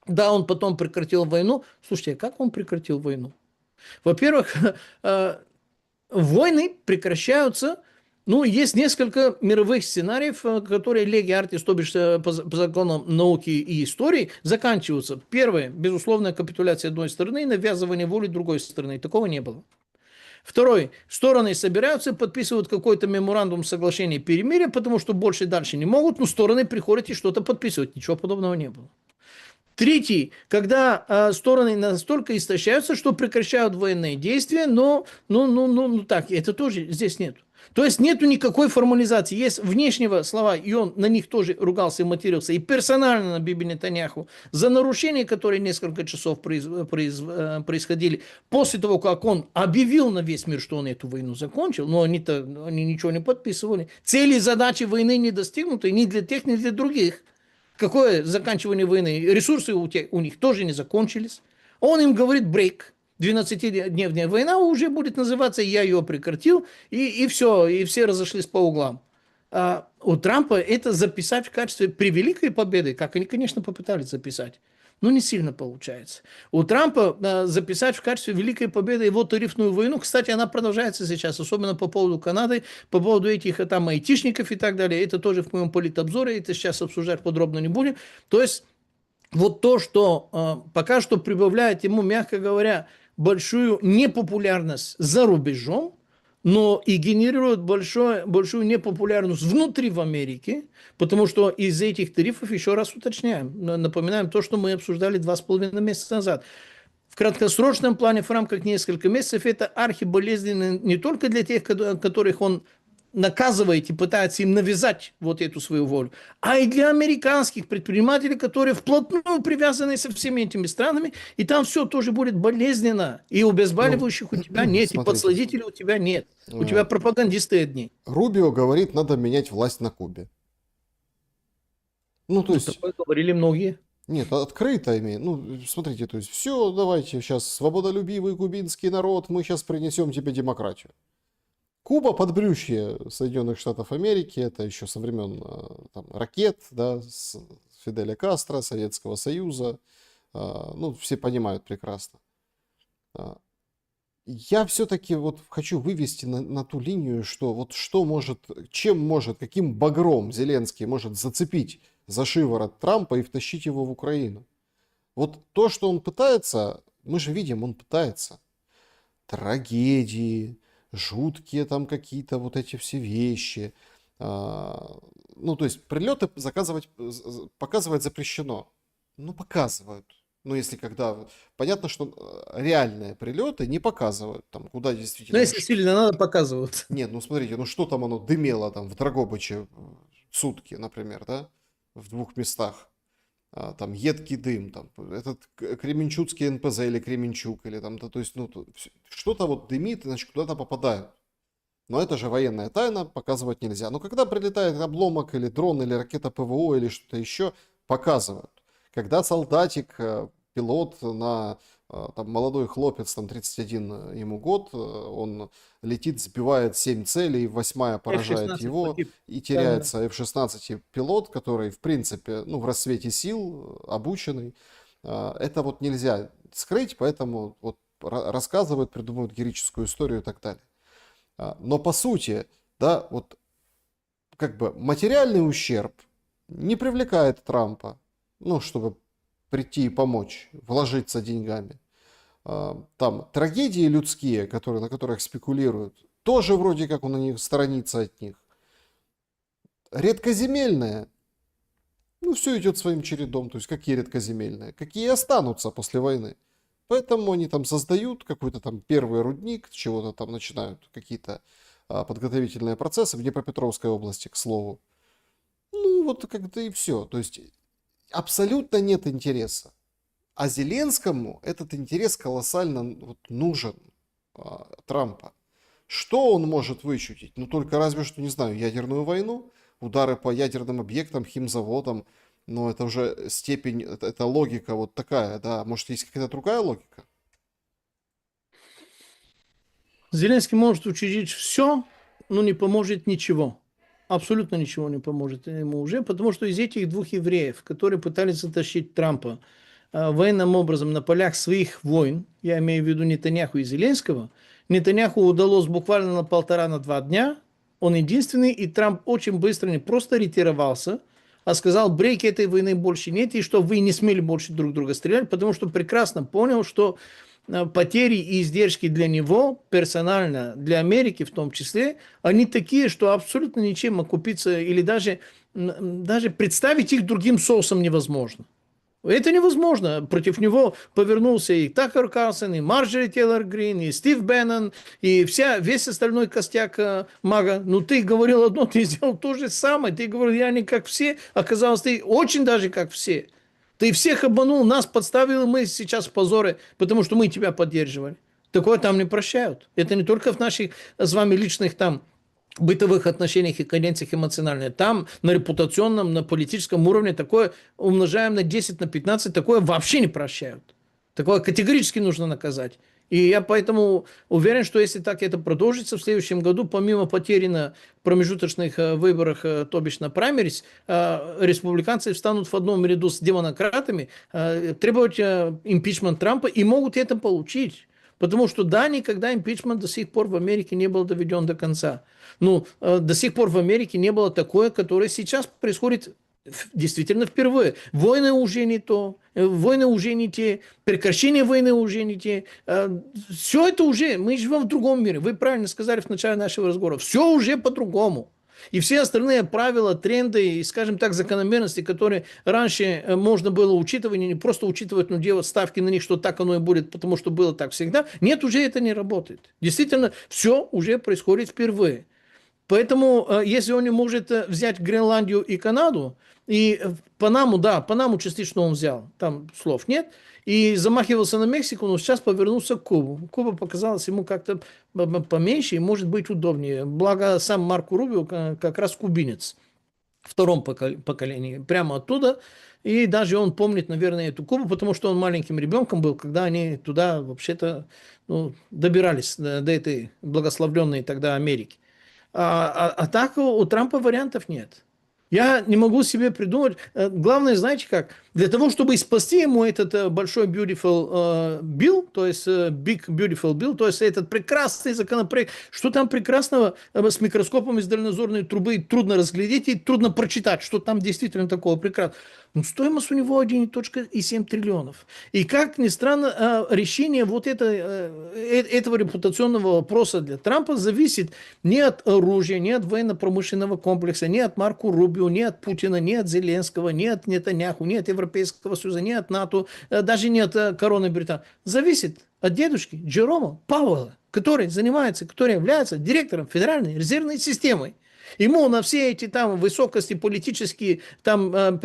Да, он потом прекратил войну. Слушайте, а как он прекратил войну? Во-первых, войны прекращаются. Ну, есть несколько мировых сценариев, которые леги артис, то бишь по законам науки и истории, заканчиваются. Первое, безусловная капитуляция одной стороны и навязывание воли другой стороны. Такого не было. Второй, стороны собираются, подписывают какой-то меморандум соглашения перемирия, потому что больше дальше не могут, но стороны приходят и что-то подписывают. Ничего подобного не было. Третий, когда стороны настолько истощаются, что прекращают военные действия, но так, это тоже здесь нет. То есть нету никакой формализации. Есть внешнего слова, и он на них тоже ругался и матерился, и персонально на Биби Нетаньяху за нарушения, которые несколько часов происходили после того, как он объявил на весь мир, что он эту войну закончил, но они ничего не подписывали. Цели и задачи войны не достигнуты ни для тех, ни для других. Какое заканчивание войны? Ресурсы у них тоже не закончились. Он им говорит брейк. 12-дневная война уже будет называться «я ее прекратил», и все, и все разошлись по углам. у Трампа это записать в качестве превеликой победы, как они, конечно, попытались записать. Но не сильно получается. У Трампа записать в качестве великой победы его тарифную войну, кстати, она продолжается сейчас, особенно по поводу Канады, по поводу этих там айтишников и так далее. Это тоже в моем политобзоре, это сейчас обсуждать подробно не будем. То есть вот то, что пока что прибавляет ему, мягко говоря, большую непопулярность за рубежом, но и генерирует большую непопулярность внутри в Америке, потому что из этих тарифов, еще раз уточняем, напоминаем то, что мы обсуждали 2,5 месяца назад. В краткосрочном плане, в рамках нескольких месяцев, это архиболезненно не только для тех, которых он наказывает и пытается им навязать вот эту свою волю, а и для американских предпринимателей, которые вплотную привязаны со всеми этими странами, и там все тоже будет болезненно, и обезболивающих у тебя нет, и смотрите. подследителей у тебя нет, у тебя пропагандисты одни. Рубио говорит, надо менять власть на Кубе. Ну, то есть... Такое говорили многие. Нет, открыто имеет. Ну, смотрите, то есть, все, давайте сейчас, свободолюбивый кубинский народ, мы сейчас принесем тебе демократию. Куба подбрюшье Соединенных Штатов Америки, это еще со времен там, ракет, да, с Фиделя Кастро, Советского Союза. Ну, все понимают прекрасно. Я все-таки вот хочу вывести на ту линию, что вот что может, чем может, каким багром Зеленский может зацепить за шиворот Трампа и втащить его в Украину. Вот то, что он пытается, мы же видим, он пытается. Трагедии, жуткие там какие-то вот эти все вещи. Ну, то есть прилеты показывать запрещено. Ну, показывают. Ну, если когда... Понятно, что реальные прилеты не показывают, там, куда действительно... Но если сильно надо, показывают. Нет, ну, смотрите, ну, что там оно дымело там в Драгобыче сутки, например, да? В 2 местах. Там едкий дым, там, этот Кременчуцкий НПЗ или Кременчук, или там, то есть, ну, что-то вот дымит, значит, куда-то попадают. Но это же военная тайна, показывать нельзя. Но когда прилетает обломок или дрон, или ракета ПВО, или что-то еще, показывают. Когда солдатик, пилот, там, молодой хлопец, там 31 ему год, он летит, сбивает 7 целей, 8-я поражает F-16 его, погиб. и теряется F-16 пилот, который, в принципе, ну, в расцвете сил, обученный. Это вот нельзя скрыть, поэтому вот рассказывают, придумывают героическую историю и так далее. Но по сути, да, вот как бы материальный ущерб не привлекает Трампа, ну, чтобы прийти и помочь, вложиться деньгами. Там трагедии людские, на которых спекулируют, тоже вроде как он на них сторонится от них. Редкоземельные, ну, все идет своим чередом. То есть какие редкоземельные? Какие останутся после войны. Поэтому они там создают какой-то там первый рудник, чего-то там начинают какие-то подготовительные процессы в Днепропетровской области, к слову. Ну, вот как-то и все. То есть абсолютно нет интереса. А Зеленскому этот интерес колоссально вот, нужен Трампа. Что он может вычутить? Ну, только разве что, не знаю, ядерную войну, удары по ядерным объектам, химзаводам. Но это уже степень, это логика вот такая, да. Может, есть какая-то другая логика? Зеленский может учредить все, но не поможет ничего. Абсолютно ничего не поможет ему уже, потому что из этих 2 евреев, которые пытались затащить Трампа военным образом на полях своих войн, я имею в виду Нетаньяху и Зеленского, Нетаньяху удалось буквально на 1,5-2 дня, он единственный, и Трамп очень быстро не просто ретировался, а сказал, брейки этой войны больше нет, и что вы не смели больше друг друга стрелять, потому что прекрасно понял, что потери и издержки для него, персонально, для Америки в том числе, они такие, что абсолютно ничем окупиться или даже представить их другим соусом невозможно. Это невозможно. Против него повернулся и Такер Карлсон, и Марджори Тейлор Грин, и Стив Беннон, и весь остальной костяк МАГА. Ну, ты говорил одно, ты сделал то же самое. Ты говорил, я не как все. Оказалось, ты очень даже как все. Ты всех обманул, нас подставил, и мы сейчас в позоре, потому что мы тебя поддерживали. Такое там не прощают. Это не только в наших с вами личных там бытовых отношениях и конвенциях эмоциональных. Там на репутационном, на политическом уровне такое умножаем на 10, на 15, такое вообще не прощают. Такое категорически нужно наказать. И я поэтому уверен, что если так это продолжится в следующем году, помимо потери на промежуточных выборах, то бишь на праймерис, республиканцы встанут в одном ряду с демократами, требовать импичмент Трампа и могут это получить. Потому что да, никогда импичмент до сих пор в Америке не был доведен до конца. Ну, до сих пор в Америке не было такое, которое сейчас происходит действительно впервые. Войны уже не то, войны уже не те, прекращение войны уже не те. Все это уже, мы живем в другом мире. Вы правильно сказали в начале нашего разговора. Все уже по-другому. И все остальные правила, тренды и, скажем так, закономерности, которые раньше можно было учитывать, не просто учитывать, но делать ставки на них, что так оно и будет, потому что было так всегда. Нет, уже это не работает. Действительно, все уже происходит впервые. Поэтому, если он не может взять Гренландию и Канаду, и Панаму, да, Панаму частично он взял, там слов нет, и замахивался на Мексику, но сейчас повернулся к Кубу. Куба показалась ему как-то поменьше и может быть удобнее. Благо сам Марко Рубио как раз кубинец, втором поколении, прямо оттуда. И даже он помнит, наверное, эту Кубу, потому что он маленьким ребенком был, когда они туда вообще-то добирались до этой благословленной тогда Америки. А так у Трампа вариантов нет. Я не могу себе придумать. Главное, знаете как? Для того, чтобы спасти ему этот большой beautiful bill, то есть big beautiful bill, то есть этот прекрасный законопроект, что там прекрасного с микроскопом из дальнозорной трубы трудно разглядеть и трудно прочитать, что там действительно такого прекрасного. Но стоимость у него 1,7 триллионов. И как ни странно, решение вот этого репутационного вопроса для Трампа зависит не от оружия, не от военно-промышленного комплекса, не от Марко Рубио, не от Путина, не от Зеленского, не от Нетаньяху, не от Европейского Союза, не от НАТО, даже не от короны Британии. Зависит от дедушки Джерома Пауэлла, который является директором Федеральной резервной системы. Ему на все эти там высокости политические, там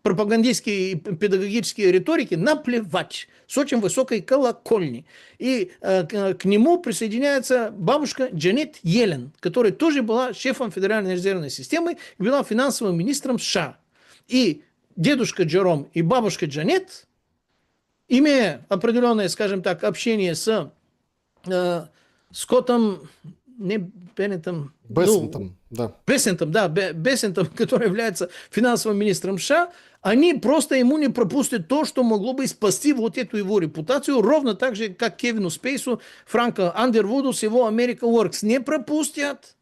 пропагандистские и педагогические риторики наплевать с очень высокой колокольни. И к нему присоединяется бабушка Джанет Йеллен, которая тоже была шефом Федеральной резервной системы и была финансовым министром США. И дедушка Джером и бабушка Джанет, имея определенное, скажем так, общение с Скоттом, не Беннетом, Бессентом, да. Бессентом, который является финансовым министром США, они просто ему не пропустят то, что могло бы спасти вот эту его репутацию, ровно так же, как Кевину Спейсу, Франко Андервуду с его America Works не пропустят.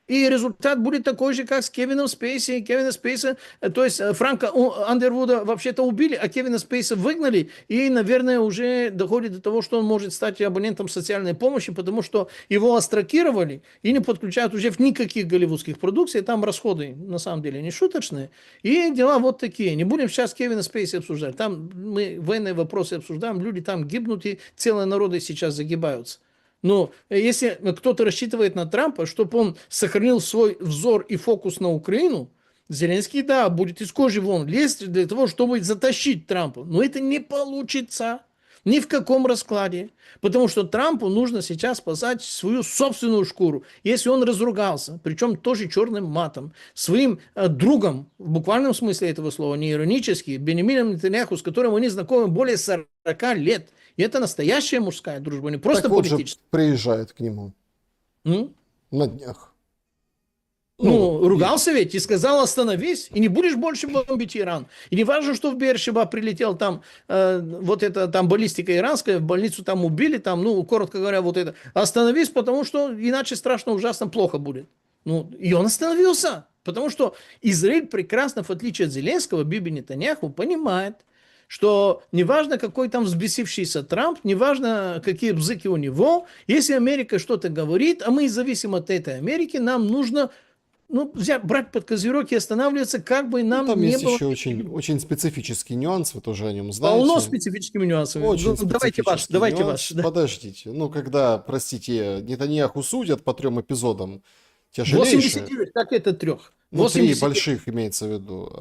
И результат будет такой же, как с Кевином Спейси. Кевина Спейса, то есть Франка Андервуда вообще-то убили, а Кевина Спейса выгнали. И, наверное, уже доходит до того, что он может стать абонентом социальной помощи, потому что его остракировали и не подключают уже в никаких голливудских продукциях. Там расходы, на самом деле, не шуточные. И дела вот такие. Не будем сейчас Кевина Спейси обсуждать. Там мы военные вопросы обсуждаем. Люди там гибнут, и целые народы сейчас загибаются. Но если кто-то рассчитывает на Трампа, чтобы он сохранил свой взор и фокус на Украину, Зеленский, да, будет из кожи вон лезть для того, чтобы затащить Трампа. Но это не получится ни в каком раскладе. Потому что Трампу нужно сейчас спасать свою собственную шкуру. Если он разругался, причем тоже черным матом, своим другом, в буквальном смысле этого слова, не иронически, Беньямином Нетаньяху, с которым они знакомы более 40 лет, и это настоящая мужская дружба, не просто так вот политическая. же приезжает к нему на днях. Ругался ведь и сказал: остановись, и не будешь больше бомбить Иран. И не важно, что в Беэр-Шеба прилетел там, вот это там баллистика иранская, в больницу там убили, там, коротко говоря, вот это. Остановись, потому что иначе страшно, ужасно, плохо будет. И он остановился, потому что Израиль прекрасно, в отличие от Зеленского, Биби Нетаньяху, понимает, что неважно, какой там взбесившийся Трамп, неважно, какие бзыки у него, если Америка что-то говорит, а мы зависим от этой Америки, нам нужно брать под козырек и останавливаться, как бы нам там не есть было... еще очень специфический нюанс, вы тоже о нем знаете. Полно специфическими нюансами. Очень Давайте ваш. Да. Подождите. Когда, простите, Нетаньяху судят по 3 эпизодам, тяжелейшие. 89, как это 3? 3 больших имеется в виду.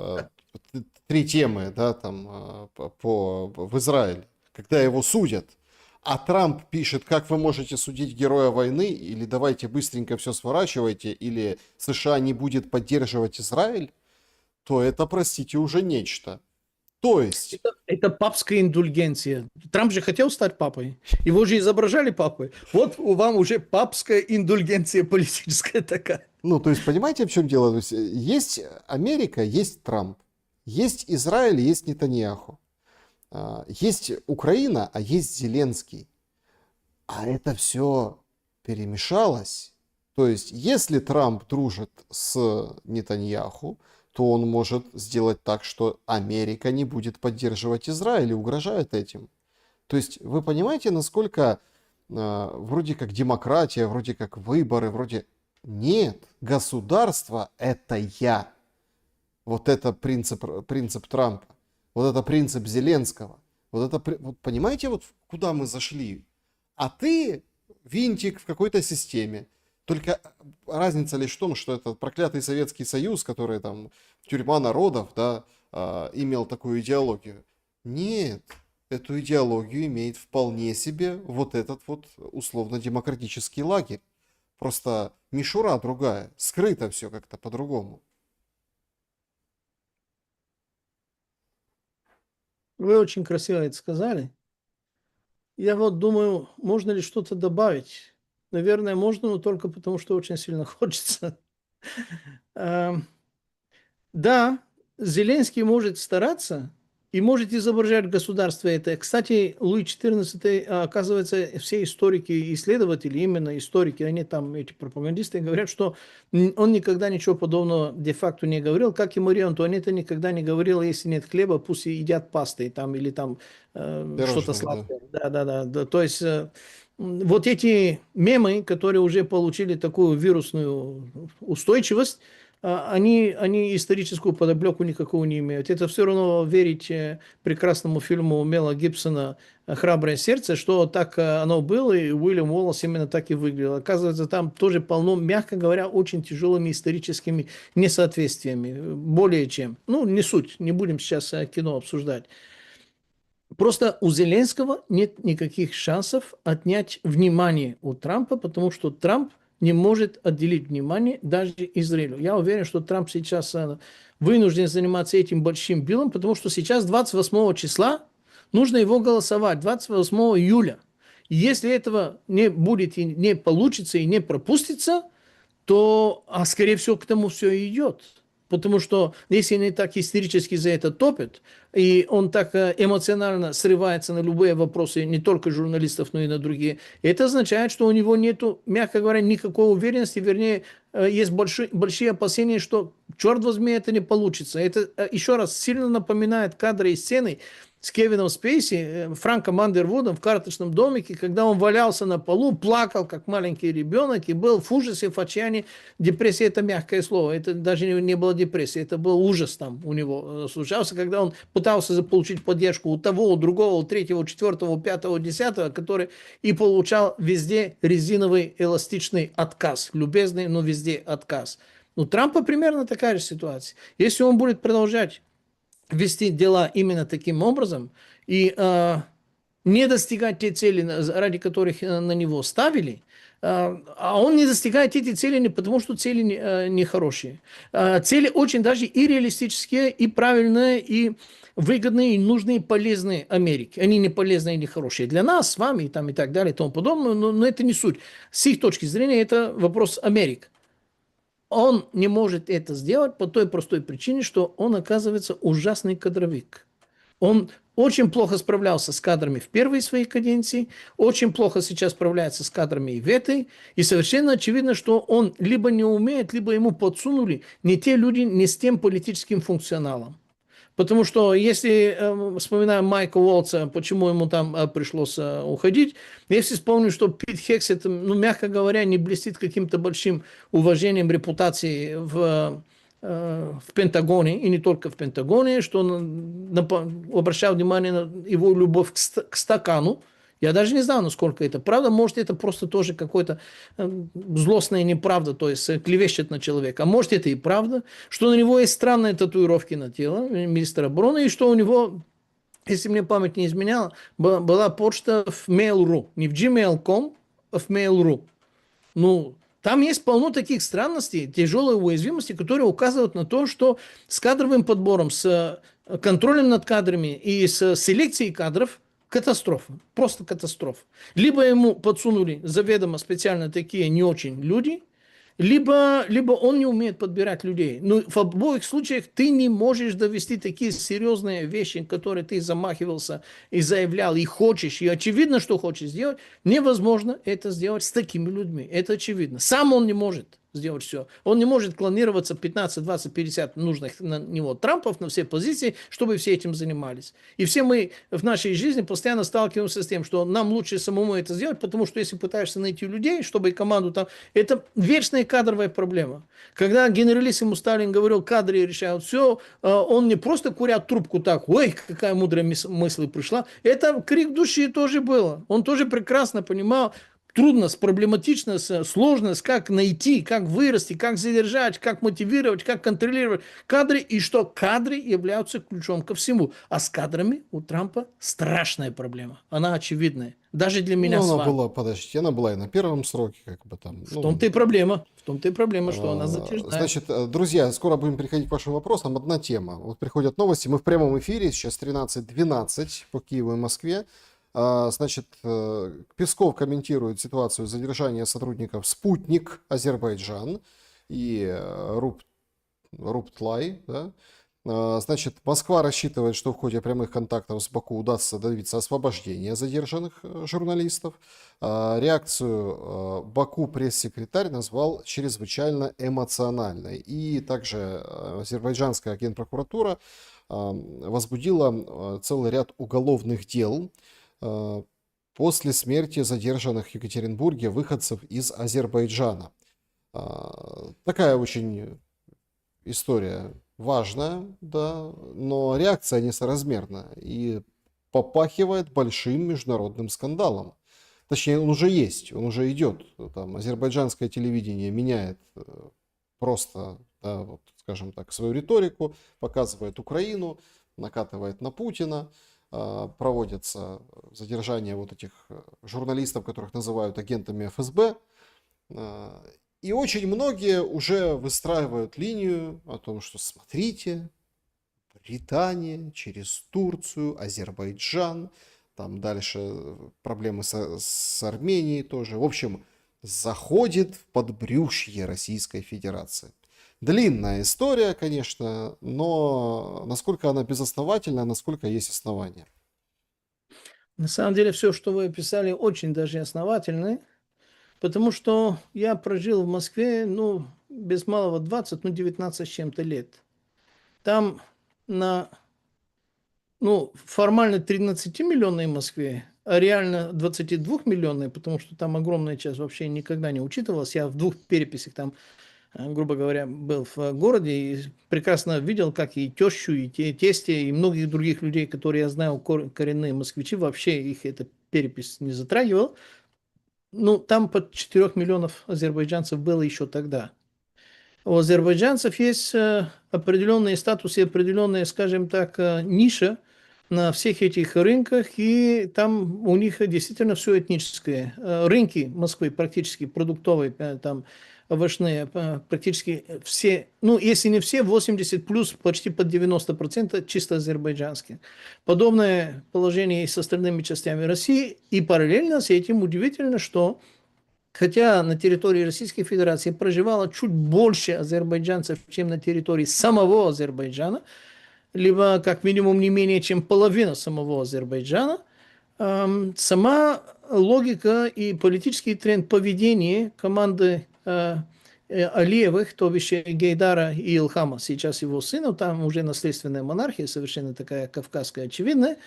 3 темы, да, там, в Израиле, когда его судят, а Трамп пишет, как вы можете судить героя войны, или давайте быстренько все сворачивайте, или США не будет поддерживать Израиль, то это, простите, уже нечто. То есть, Это папская индульгенция. Трамп же хотел стать папой. Его же изображали папой. Вот вам уже папская индульгенция политическая такая. ну, то есть, понимаете, в чем дело? То есть Америка, есть Трамп, есть Израиль, есть Нетаньяху. Есть Украина, а есть Зеленский. А это все перемешалось. То есть, если Трамп дружит с Нетаньяху, то он может сделать так, что Америка не будет поддерживать Израиль и угрожает этим. То есть, вы понимаете, насколько вроде как демократия, вроде как выборы, вроде... Нет, государство это я. Вот это принцип Трампа. Вот это принцип Зеленского. Вот понимаете, вот куда мы зашли? А ты винтик в какой-то системе. Только разница лишь в том, что это проклятый Советский Союз, который там тюрьма народов, да, имел такую идеологию. Нет, эту идеологию имеет вполне себе вот этот вот условно-демократический лагерь. Просто мишура другая, скрыто все как-то по-другому. Вы очень красиво это сказали. Я вот думаю, можно ли что-то добавить? Наверное, можно, но только потому, что очень сильно хочется. Да, Зеленский может стараться и может изображать государство это. Кстати, Луи XIV, оказывается, все историки и исследователи, именно историки, они там, эти пропагандисты, говорят, что он никогда ничего подобного де-факто не говорил, как и Мария Антуанетта никогда не говорила, если нет хлеба, пусть едят пастой там, или там что-то Пирожные, да. сладкое. Да. То есть вот эти мемы, которые уже получили такую вирусную устойчивость, они историческую подоплеку никакого не имеют. Это все равно верить прекрасному фильму Мела Гибсона «Храброе сердце», что так оно было, и Уильям Уоллес именно так и выглядел. Оказывается, там тоже полно, мягко говоря, очень тяжелыми историческими несоответствиями. Более чем. Ну, не суть, не будем сейчас кино обсуждать. Просто у Зеленского нет никаких шансов отнять внимание у Трампа, потому что Трамп не может отделить внимание даже Израилю. Я уверен, что Трамп сейчас вынужден заниматься этим большим билом, потому что сейчас 28 числа нужно его голосовать, 28 июля. И если этого не будет и не получится и не пропустится, то, скорее всего, к тому все и идет. Потому что если они так истерически за это топят, и он так эмоционально срывается на любые вопросы, не только журналистов, но и на другие, это означает, что у него нет, мягко говоря, никакой уверенности, вернее, есть большие опасения, что, черт возьми, это не получится. Это, еще раз, сильно напоминает кадры и сцены с Кевином Спейси, Франком Андервудом в карточном домике, когда он валялся на полу, плакал, как маленький ребенок, и был в ужасе, в отчаянии. Депрессия – это мягкое слово, это даже не было депрессия, это был ужас там у него случался, когда он пытался заполучить поддержку у того, у другого, у третьего, у четвертого, у пятого, у десятого, который и получал везде резиновый эластичный отказ, любезный, но везде отказ. У Трампа примерно такая же ситуация. Если он будет продолжать вести дела именно таким образом и не достигать те цели, ради которых на него ставили, а он не достигает эти цели не потому, что цели не хорошие. Цели очень даже и реалистические, и правильные, и выгодные, и нужные, и полезные Америке. Они не полезные и не хорошие для нас, с вами, и, там, и так далее, и тому подобное, но это не суть. С их точки зрения это вопрос Америки. Он не может это сделать по той простой причине, что он, оказывается, ужасный кадровик. Он очень плохо справлялся с кадрами в первой своей каденции, очень плохо сейчас справляется с кадрами и в этой, и совершенно очевидно, что он либо не умеет, либо ему подсунули не те люди, не с тем политическим функционалом. Потому что если вспоминаем Майка Уолтса, почему ему там пришлось уходить, если вспомним, что Пит Хексет, ну, мягко говоря, не блестит каким-то большим уважением репутации в Пентагоне, и не только в Пентагоне, что он обращал внимание на его любовь к стакану. Я даже не знаю, насколько это правда. Может, это просто тоже какой-то злостная неправда, то есть клевещет на человека. А может, это и правда, что на него есть странные татуировки на тело министра обороны, и что у него, если мне память не изменяла, была почта в Mail.ru. Не в gmail.com, а в Mail.ru. Ну, там есть полно таких странностей, тяжелой уязвимости, которые указывают на то, что с кадровым подбором, с контролем над кадрами и с селекцией кадров катастрофа, просто катастрофа. Либо ему подсунули заведомо специально такие не очень люди, либо он не умеет подбирать людей. Но в обоих случаях ты не можешь довести такие серьезные вещи, которые ты замахивался и заявлял, и хочешь, и очевидно, что хочешь сделать. Невозможно это сделать с такими людьми. Это очевидно. Сам он не может сделать все. Он не может клонироваться 15, 20, 50 нужных на него Трампов на все позиции, чтобы все этим занимались. И все мы в нашей жизни постоянно сталкиваемся с тем, что нам лучше самому это сделать, потому что если пытаешься найти людей, чтобы команду там... Это вечная кадровая проблема. Когда генералиссимус Сталин говорил, кадры решают все, он не просто курят трубку так, ой, какая мудрая мысль пришла. Это крик души тоже было. Он тоже прекрасно понимал, трудность, проблематичность, сложность, как найти, как вырасти, как задержать, как мотивировать, как контролировать кадры, и что кадры являются ключом ко всему. А с кадрами у Трампа страшная проблема. Она очевидная. Даже для меня Ну, с она вами. была, подождите, она была и на первом сроке, как бы там. В том-то и проблема. В том-то и проблема, что она затяжная. Значит, друзья, скоро будем переходить к вашим вопросам. Одна тема. Вот приходят новости. Мы в прямом эфире, сейчас 13:12 по Киеву и Москве. Значит, Песков комментирует ситуацию задержания сотрудников «Спутник» Азербайджан и Руптлай. Да? Значит, Москва рассчитывает, что в ходе прямых контактов с Баку удастся добиться освобождения задержанных журналистов. Реакцию Баку пресс-секретарь назвал чрезвычайно эмоциональной. И также азербайджанская генпрокуратура возбудила целый ряд уголовных дел после смерти задержанных в Екатеринбурге выходцев из Азербайджана. Такая очень история важная, да, но реакция несоразмерна и попахивает большим международным скандалом. Точнее, он уже есть, он уже идет. Там азербайджанское телевидение меняет просто, да, вот, скажем так, свою риторику, показывает Украину, накатывает на Путина. Проводятся задержания вот этих журналистов, которых называют агентами ФСБ. И очень многие уже выстраивают линию о том, что смотрите, Британия через Турцию, Азербайджан, там дальше проблемы с Арменией тоже. В общем, заходит в подбрюшье Российской Федерации. Длинная история, конечно, но насколько она безосновательна, насколько есть основания. На самом деле, все, что вы описали, очень даже основательно, потому что я прожил в Москве, ну, без малого 20, ну, 19 с чем-то лет. Там формально 13-миллионной Москве, а реально 22-миллионной, потому что там огромная часть вообще никогда не учитывалась. Я в двух переписях там, грубо говоря, был в городе и прекрасно видел, как и тещу, и тестя, и многих других людей, которые я знаю, коренные москвичи, вообще их эта перепись не затрагивала. Ну, там под 4 миллионов азербайджанцев было еще тогда. У азербайджанцев есть определенные статусы, определенная, скажем так, ниша на всех этих рынках, и там у них действительно все этническое. Рынки Москвы практически продуктовые, там овощные, практически все, ну, если не все, 80 плюс, почти под 90% чисто азербайджанские. Подобное положение и с остальными частями России, и параллельно с этим удивительно, что хотя на территории Российской Федерации проживало чуть больше азербайджанцев, чем на территории самого Азербайджана, либо как минимум не менее чем половина самого Азербайджана, сама логика и политический тренд поведения команды Алиевых, то бишь Гейдара и Илхама, сейчас его сына, там уже наследственная монархия, совершенно такая кавказская, очевидная,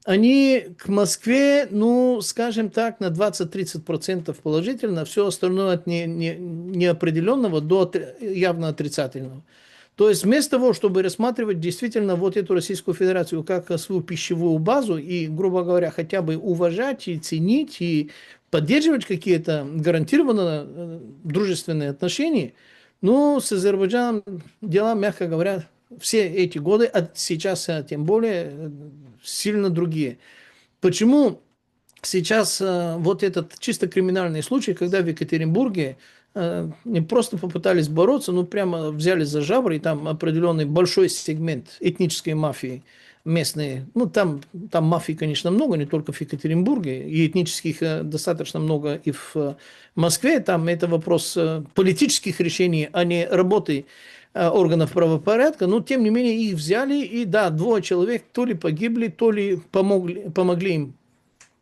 они к Москве, ну, скажем так, на 20-30% положительно, все остальное от неопределенного до явно отрицательного. То есть вместо того, чтобы рассматривать действительно вот эту Российскую Федерацию как свою пищевую базу и, грубо говоря, хотя бы уважать и ценить и поддерживать какие-то гарантированно дружественные отношения, ну, с Азербайджаном дела, мягко говоря, все эти годы, а сейчас тем более, сильно другие. Почему сейчас вот этот чисто криминальный случай, когда в Екатеринбурге не просто попытались бороться, но прямо взяли за жабры, и там определенный большой сегмент этнической мафии местные. Ну, там мафии, конечно, много, не только в Екатеринбурге, и этнических достаточно много и в Москве. Там это вопрос политических решений, а не работы органов правопорядка, но тем не менее их взяли, и да, 2 человек то ли погибли, то ли помогли им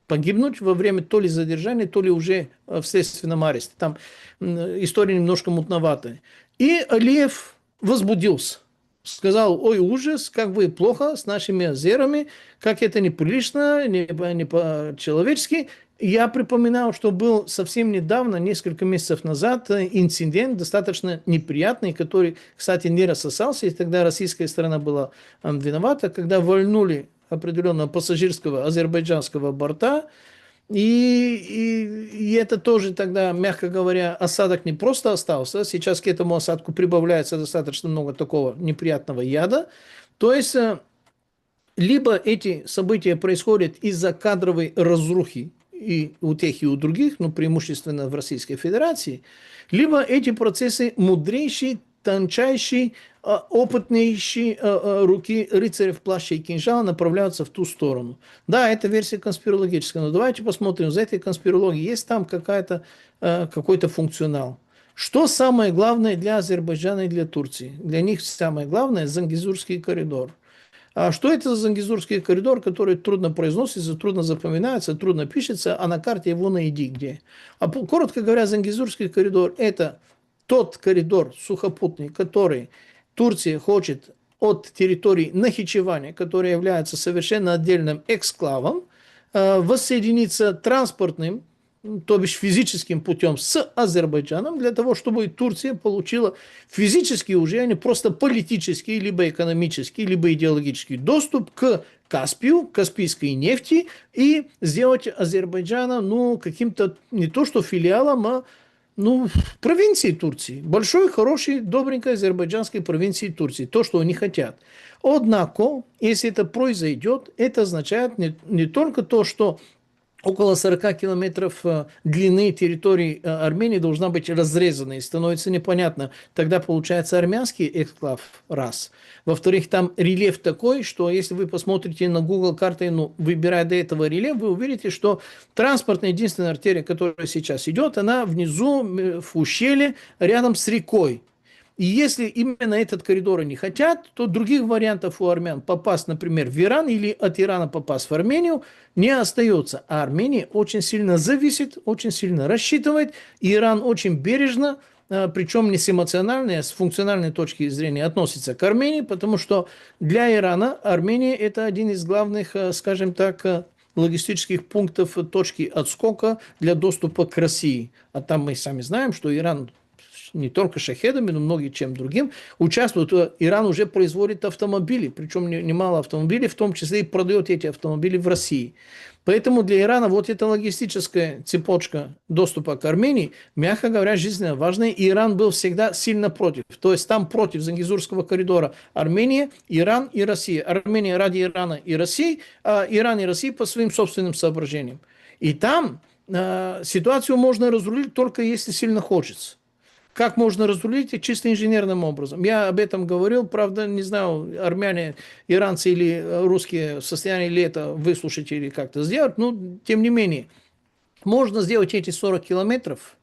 погибнуть во время то ли задержания, то ли уже в следственном аресте. Там история немножко мутноватая. И Алиев возбудился. Сказал: ой, ужас, как бы плохо с нашими озерами, как это неприлично, не по-человечески. Я припоминаю, что был совсем недавно, несколько месяцев назад, инцидент достаточно неприятный, который, кстати, не рассосался, и тогда российская сторона была виновата, когда вольнули определенного пассажирского азербайджанского борта, и это тоже тогда, мягко говоря, осадок не просто остался, сейчас к этому осадку прибавляется достаточно много такого неприятного яда, то есть либо эти события происходят из-за кадровой разрухи и у тех, и у других, но преимущественно в Российской Федерации, либо эти процессы мудрейшие, тончайшие, опытнейшие руки рыцаря в плаще и кинжала направляются в ту сторону. Да, это версия конспирологическая, но давайте посмотрим, за этой конспирологией есть там какой-то функционал. Что самое главное для Азербайджана и для Турции? Для них самое главное – Зангезурский коридор. А что это за Зангезурский коридор, который трудно произносится, трудно запоминается, трудно пишется, а на карте его найди где? Коротко говоря, Зангезурский коридор – это тот коридор сухопутный, который Турция хочет от территории Нахичевани, которая является совершенно отдельным эксклавом, воссоединиться транспортным, то бишь физическим путем с Азербайджаном, для того, чтобы Турция получила физически уже, а не просто политический, либо экономический, либо идеологический доступ к Каспию, каспийской нефти, и сделать Азербайджана, каким-то не то что филиалом, а провинции Турции. Большой, хорошей, добренькой азербайджанской провинции Турции. То, что они хотят. Однако, если это произойдет, это означает не только то, что около 40 километров длины территории Армении должна быть разрезана, и становится непонятно. Тогда получается армянский эксклав, раз. Во-вторых, там рельеф такой, что если вы посмотрите на Google карты, выбирая до этого рельеф, вы увидите, что транспортная единственная артерия, которая сейчас идет, она внизу, в ущелье, рядом с рекой. И если именно этот коридор они хотят, то других вариантов у армян попасть, например, в Иран или от Ирана попасть в Армению не остается. А Армения очень сильно зависит, очень сильно рассчитывает. И Иран очень бережно, причем не с эмоциональной, а с функциональной точки зрения относится к Армении, потому что для Ирана Армения – это один из главных, скажем так, логистических пунктов, точки отскока для доступа к России. А там мы сами знаем, что Иран не только шахедами, но многим чем другим участвуют. Иран уже производит автомобили, причем немало автомобилей, в том числе и продает эти автомобили в России. Поэтому для Ирана вот эта логистическая цепочка доступа к Армении, мягко говоря, жизненно важная. И Иран был всегда сильно против. То есть там против Зангезурского коридора Армения, Иран и Россия. Армения ради Ирана и России, а Иран и Россия по своим собственным соображениям. И там ситуацию можно разрулить только если сильно хочется. Как можно разрулить? Чисто инженерным образом. Я об этом говорил, правда, не знаю, армяне, иранцы или русские в состоянии ли это выслушать или как-то сделать, но тем не менее, можно сделать эти 40 километров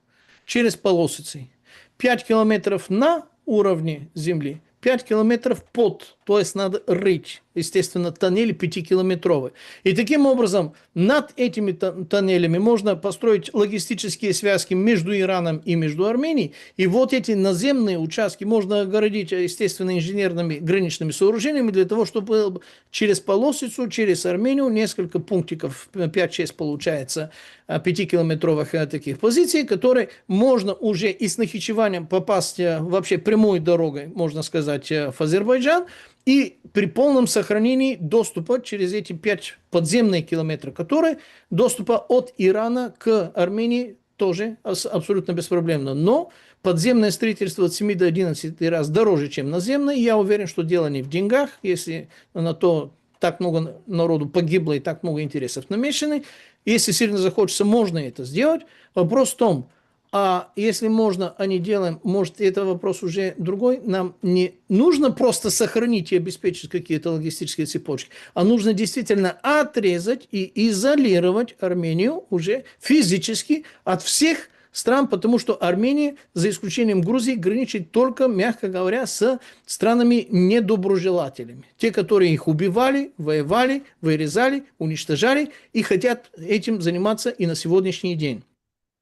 через полосицы. 5 километров на уровне земли, 5 километров под, то есть надо рыть, естественно, тоннели 5-километровые. И таким образом над этими тоннелями можно построить логистические связки между Ираном и между Арменией. И вот эти наземные участки можно огородить, естественно, инженерными граничными сооружениями для того, чтобы через полосицу, через Армению несколько пунктиков, 5-6 получается, 5-километровых таких позиций, которые можно уже и с Нахичеванием попасть вообще прямой дорогой, можно сказать, в Азербайджан, и при полном сохранении доступа через эти 5 подземные километры, которые доступа от Ирана к Армении тоже абсолютно беспроблемно. Но подземное строительство от 7 до 11 раз дороже, чем наземное. Я уверен, что дело не в деньгах, если на то так много народу погибло и так много интересов намешаны. Если сильно захочется, можно это сделать. Вопрос в том, А если можно, а не делаем, может, это вопрос уже другой. Нам не нужно просто сохранить и обеспечить какие-то логистические цепочки, а нужно действительно отрезать и изолировать Армению уже физически от всех стран, потому что Армения, за исключением Грузии, граничит только, мягко говоря, с странами недоброжелателями. Те, которые их убивали, воевали, вырезали, уничтожали и хотят этим заниматься и на сегодняшний день.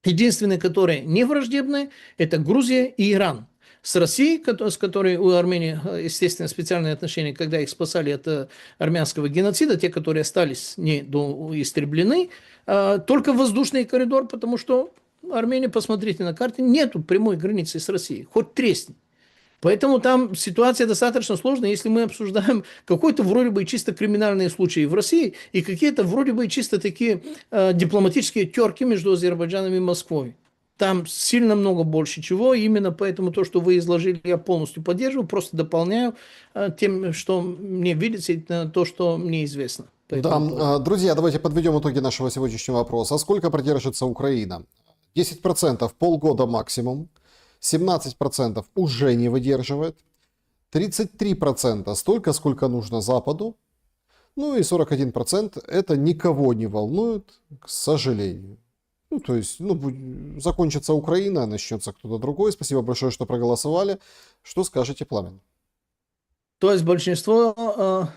Единственные, которые не враждебны, это Грузия и Иран. С Россией, с которой у Армении, естественно, специальные отношения, когда их спасали от армянского геноцида, те, которые остались не истреблены, только воздушный коридор, потому что Армения, посмотрите на карте, нету прямой границы с Россией, хоть тресни. Поэтому там ситуация достаточно сложная, если мы обсуждаем какой-то вроде бы чисто криминальные случаи в России и какие-то вроде бы чисто такие дипломатические терки между Азербайджаном и Москвой. Там сильно много больше чего, именно поэтому то, что вы изложили, я полностью поддерживаю, просто дополняю тем, что мне видится, и то, что мне известно. Да, друзья, давайте подведем итоги нашего сегодняшнего вопроса. Сколько продержится Украина? 10% полгода максимум. 17% уже не выдерживает, 33% столько, сколько нужно Западу, ну и 41% это никого не волнует, к сожалению. Ну, то есть, закончится Украина, начнется кто-то другой. Спасибо большое, что проголосовали. Что скажете, Пламен? То есть большинство,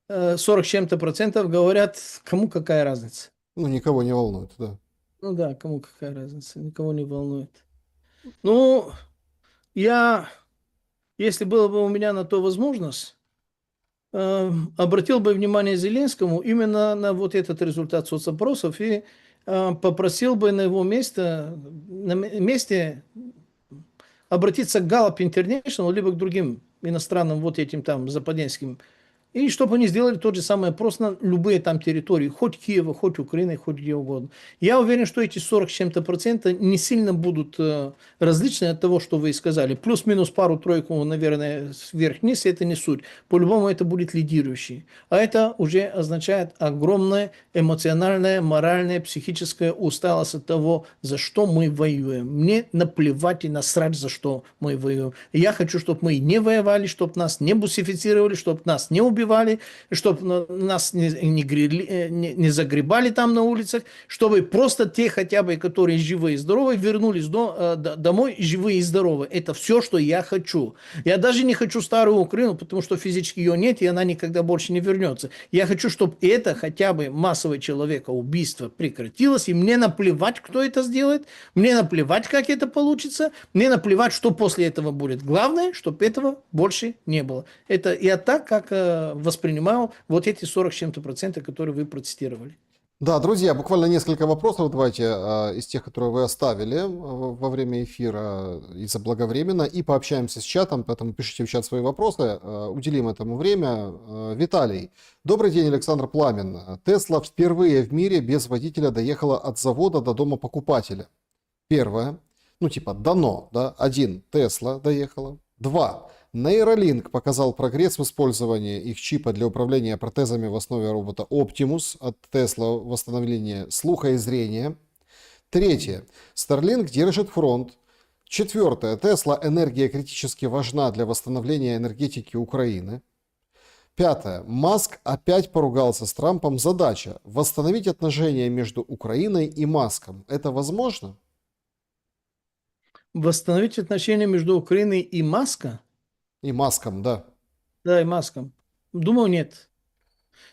40 с чем-то процентов говорят, кому какая разница. Ну, никого не волнует, да. Ну да, кому какая разница, никого не волнует. Ну, если было бы у меня на то возможность, обратил бы внимание Зеленскому именно на вот этот результат соцопросов и попросил бы на его месте обратиться к Gallup International, либо к другим иностранным вот этим там западенским, и чтобы они сделали тот же самый опрос на любые там территории, хоть Киева, хоть Украины, хоть где угодно. Я уверен, что эти 40 с чем-то процента не сильно будут различны от того, что вы сказали. Плюс-минус пару-тройку, наверное, вверх-вниз, это не суть. По-любому это будет лидирующий. А это уже означает огромная эмоциональная, моральная, психическая усталость от того, за что мы воюем. Мне наплевать и насрать, за что мы воюем. Я хочу, чтобы мы не воевали, чтобы нас не бусифицировали, чтобы нас не убивали, чтобы нас не загребали там на улицах, чтобы просто те хотя бы, которые живые и здоровые, вернулись домой живые и здоровые. Это все, что я хочу. Я даже не хочу старую Украину, потому что физически ее нет, и она никогда больше не вернется. Я хочу, чтобы это хотя бы массовое человекоубийство прекратилось, и мне наплевать, кто это сделает, мне наплевать, как это получится, мне наплевать, что после этого будет. Главное, чтобы этого больше не было. Это я так, как воспринимал вот эти 40 с чем-то процентов, которые вы процитировали. Да, друзья, буквально несколько вопросов давайте из тех, которые вы оставили во время эфира и заблаговременно, и пообщаемся с чатом, поэтому пишите в чат свои вопросы, уделим этому время. Виталий. Добрый день, Александр Пламен. Тесла впервые в мире без водителя доехала от завода до дома покупателя. Первое. Дано, да? 1. Тесла доехала. 2. Neuralink показал прогресс в использовании их чипа для управления протезами в основе робота Optimus от Tesla, восстановление слуха и зрения. 3. Starlink держит фронт. 4. Tesla энергия критически важна для восстановления энергетики Украины. 5. Маск опять поругался с Трампом. Задача – восстановить отношения между Украиной и Маском. Это возможно? Восстановить отношения между Украиной и Маском? И Маском, да. Да, и Маском. Думаю, нет.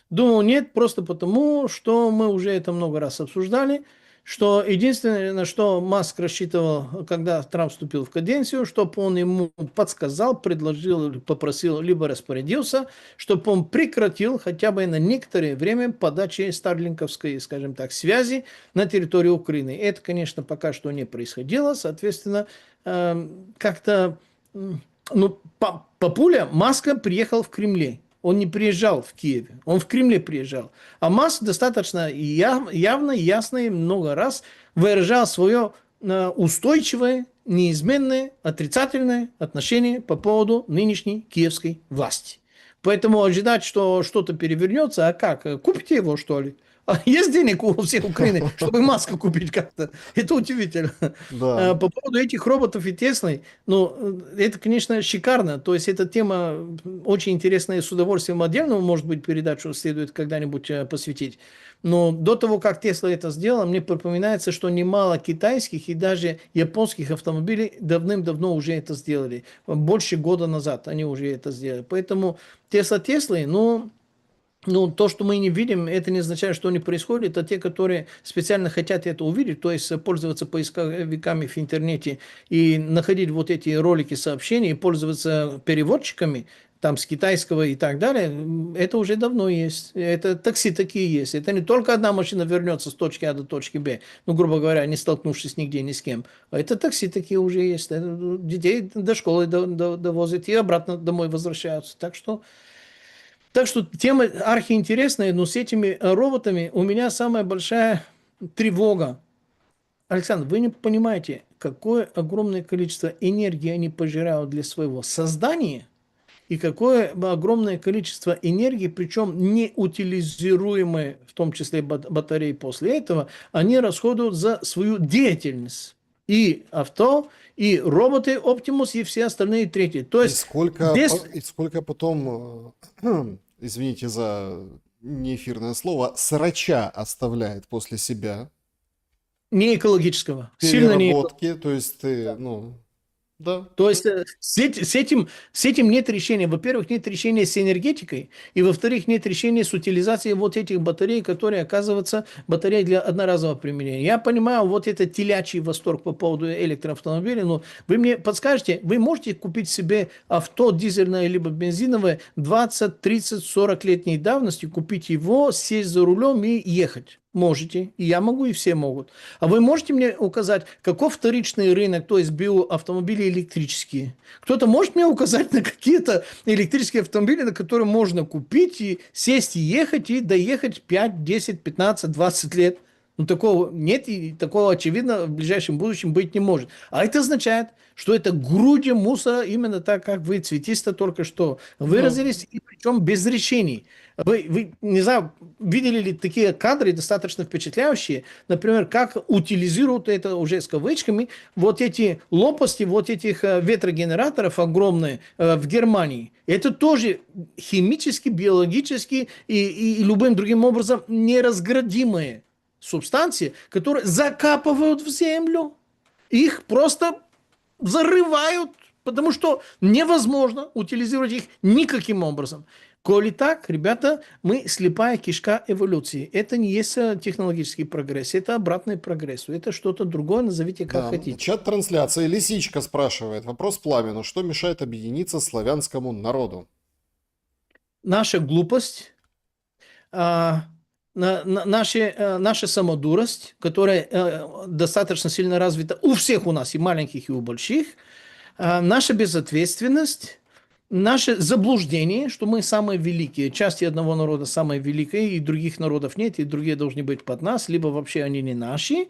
Думаю, нет, просто потому, что мы уже это много раз обсуждали, что единственное, на что Маск рассчитывал, когда Трамп вступил в каденцию, чтобы он ему подсказал, предложил, попросил, либо распорядился, чтобы он прекратил хотя бы на некоторое время подачи старлинковской, скажем так, связи на территории Украины. Это, конечно, пока что не происходило, соответственно, как-то... Папуля Маска приехал в Кремле. Он не приезжал в Киеве, он в Кремле приезжал. А Маск достаточно явно, ясно и много раз выражал свое устойчивое, неизменное, отрицательное отношение по поводу нынешней киевской власти. Поэтому ожидать, что что-то перевернется, а как? Купите его, что ли? А есть денег у всех Украины, чтобы маску купить как-то? Это удивительно. Да. По поводу этих роботов и Теслы, ну, это, конечно, шикарно. То есть, эта тема очень интересная, и с удовольствием отдельно, может быть, передачу следует когда-нибудь посвятить. Но до того, как Тесла это сделала, мне припоминается, что немало китайских и даже японских автомобилей давным-давно уже это сделали. Больше года назад они уже это сделали. Поэтому Теслой, ну, то, что мы не видим, это не означает, что не происходит. А те, которые специально хотят это увидеть, то есть пользоваться поисковиками в интернете и находить вот эти ролики, сообщения, и пользоваться переводчиками, там, с китайского и так далее, это уже давно есть. Это такси такие есть. Это не только одна машина вернется с точки А до точки Б, ну, грубо говоря, не столкнувшись нигде ни с кем. А это такси такие уже есть. Детей до школы довозят и обратно домой возвращаются. Так что тема архиинтересная, но с этими роботами у меня самая большая тревога. Александр, вы не понимаете, какое огромное количество энергии они пожирают для своего создания и какое огромное количество энергии, причем неутилизируемые, в том числе батареи после этого, они расходуют за свою деятельность. И авто, и роботы Optimus, и все остальные третьи. То И есть сколько, без и сколько потом, извините за неэфирное слово, срача оставляет после себя неэкологического, сильно не. переработки, то есть ты, ну, да. То есть с этим нет решения. Во-первых, нет решения с энергетикой, и во-вторых, нет решения с утилизацией вот этих батарей, которые, оказываются, батареи для одноразового применения. Я понимаю, вот это телячий восторг по поводу электроавтомобиля, но вы мне подскажете, вы можете купить себе авто дизельное либо бензиновое 20, 30, 40-летней давности, купить его, сесть за рулем и ехать? Можете, и я могу, и все могут. А вы можете мне указать, каков вторичный рынок, то есть биоавтомобили электрические? Кто-то может мне указать на какие-то электрические автомобили, на которые можно купить и сесть и ехать, и доехать 5, 10, 15, 20 лет? Ну, такого нет, и такого, очевидно, в ближайшем будущем быть не может. А это означает, что это груди мусора, именно так, как вы, цветисто, только что Да. выразились, и причем без решений. Вы, не знаю, видели ли такие кадры достаточно впечатляющие, например, как утилизируют это уже с кавычками, вот эти лопасти, вот этих ветрогенераторов огромные в Германии. Это тоже химически, биологически и любым другим образом неразградимые субстанции, которые закапывают в землю. Их просто зарывают, потому что невозможно утилизировать их никаким образом. Коли так, ребята, мы слепая кишка эволюции. Это не есть технологический прогресс, это обратный прогресс. Это что-то другое, назовите как Да. хотите. Чат трансляции. Лисичка спрашивает. Вопрос Пламену. Что мешает объединиться славянскому народу? Наша глупость, наша самодурость, которая достаточно сильно развита у всех у нас, и маленьких, и у больших, наша безответственность, наше заблуждение, что мы самые великие, части одного народа самые великие, и других народов нет, и другие должны быть под нас, либо вообще они не наши,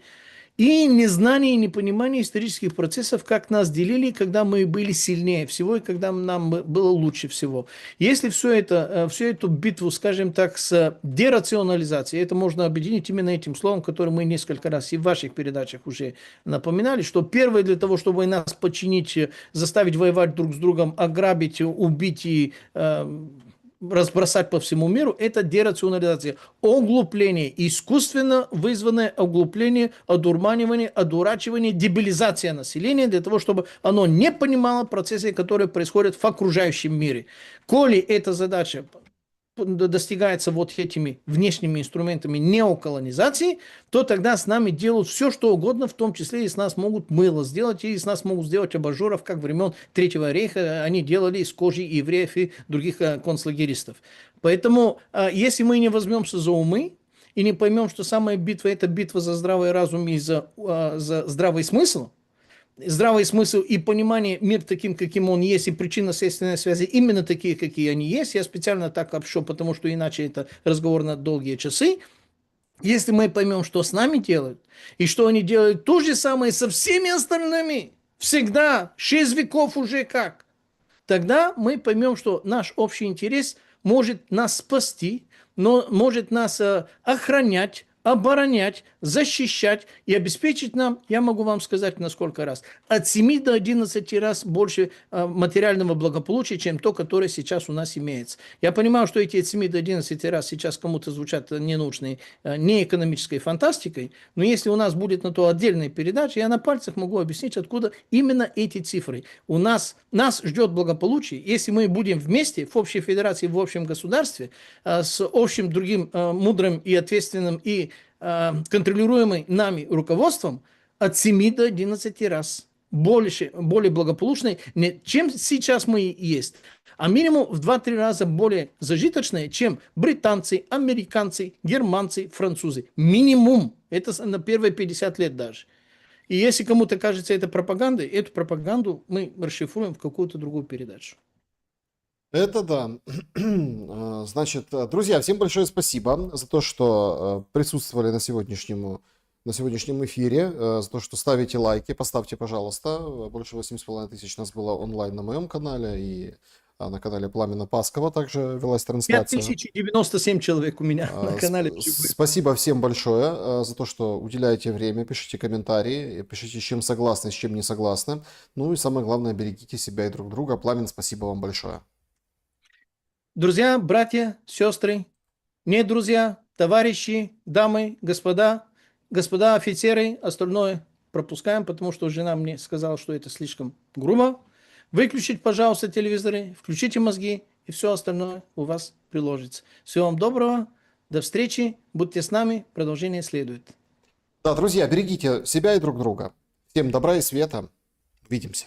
и незнание и непонимание исторических процессов, как нас делили, когда мы были сильнее всего и когда нам было лучше всего. Если всю эту битву, скажем так, с дерационализацией, это можно объединить именно этим словом, которое мы несколько раз и в ваших передачах уже напоминали, что первое для того, чтобы нас подчинить, заставить воевать друг с другом, ограбить, убить и разбросать по всему миру, это дерационализация. Оглупление, искусственно вызванное оглупление, одурманивание, одурачивание, дебилизация населения для того, чтобы оно не понимало процессы, которые происходят в окружающем мире. Коли эта задача достигается вот этими внешними инструментами неоколонизации, то тогда с нами делают все, что угодно, в том числе и с нас могут мыло сделать, и с нас могут сделать абажуров, как времен Третьего рейха они делали из кожи евреев и других концлагеристов. Поэтому, если мы не возьмемся за умы и не поймем, что самая битва – это битва за здравый разум и за здравый смысл, здравый смысл и понимание мир таким, каким он есть, и причинно-следственные связи именно такие, какие они есть. Я специально так обшел, потому что иначе это разговор на долгие часы. Если мы поймем, что с нами делают, и что они делают то же самое со всеми остальными, всегда, 6 веков уже как, тогда мы поймем, что наш общий интерес может нас спасти, но может нас охранять, оборонять, защищать и обеспечить нам, я могу вам сказать на сколько раз, от 7 до 11 раз больше материального благополучия, чем то, которое сейчас у нас имеется. Я понимаю, что эти от 7 до 11 раз сейчас кому-то звучат ненужной, не экономической фантастикой, но если у нас будет на то отдельная передача, я на пальцах могу объяснить, откуда именно эти цифры. Нас ждет благополучие, если мы будем вместе в общей федерации, в общем государстве, с общим другим мудрым и ответственным и контролируемым нами руководством от 7 до 11 раз более благополучной, чем сейчас мы есть, а минимум в 2-3 раза более зажиточные, чем британцы, американцы, германцы, французы. Минимум. Это на первые 50 лет даже. И если кому-то кажется это пропагандой, эту пропаганду мы расшифруем в какую-то другую передачу. Это да. Значит, друзья, всем большое спасибо за то, что присутствовали на сегодняшнем эфире, за то, что ставите лайки. Поставьте, пожалуйста. Больше 8,5 тысяч нас было онлайн на моем канале и на канале Пламена Паскова также велась трансляция. 5097 человек у меня на канале. Спасибо всем большое за то, что уделяете время, пишите комментарии, пишите, с чем согласны, с чем не согласны. Ну и самое главное, берегите себя и друг друга. Пламен, спасибо вам большое. Друзья, братья, сестры, не друзья, товарищи, дамы, господа офицеры, остальное пропускаем, потому что жена мне сказала, что это слишком грубо. Выключить, пожалуйста, телевизоры, включите мозги, и все остальное у вас приложится. Всего вам доброго, до встречи, будьте с нами, продолжение следует. Да, друзья, берегите себя и друг друга. Всем добра и света, увидимся.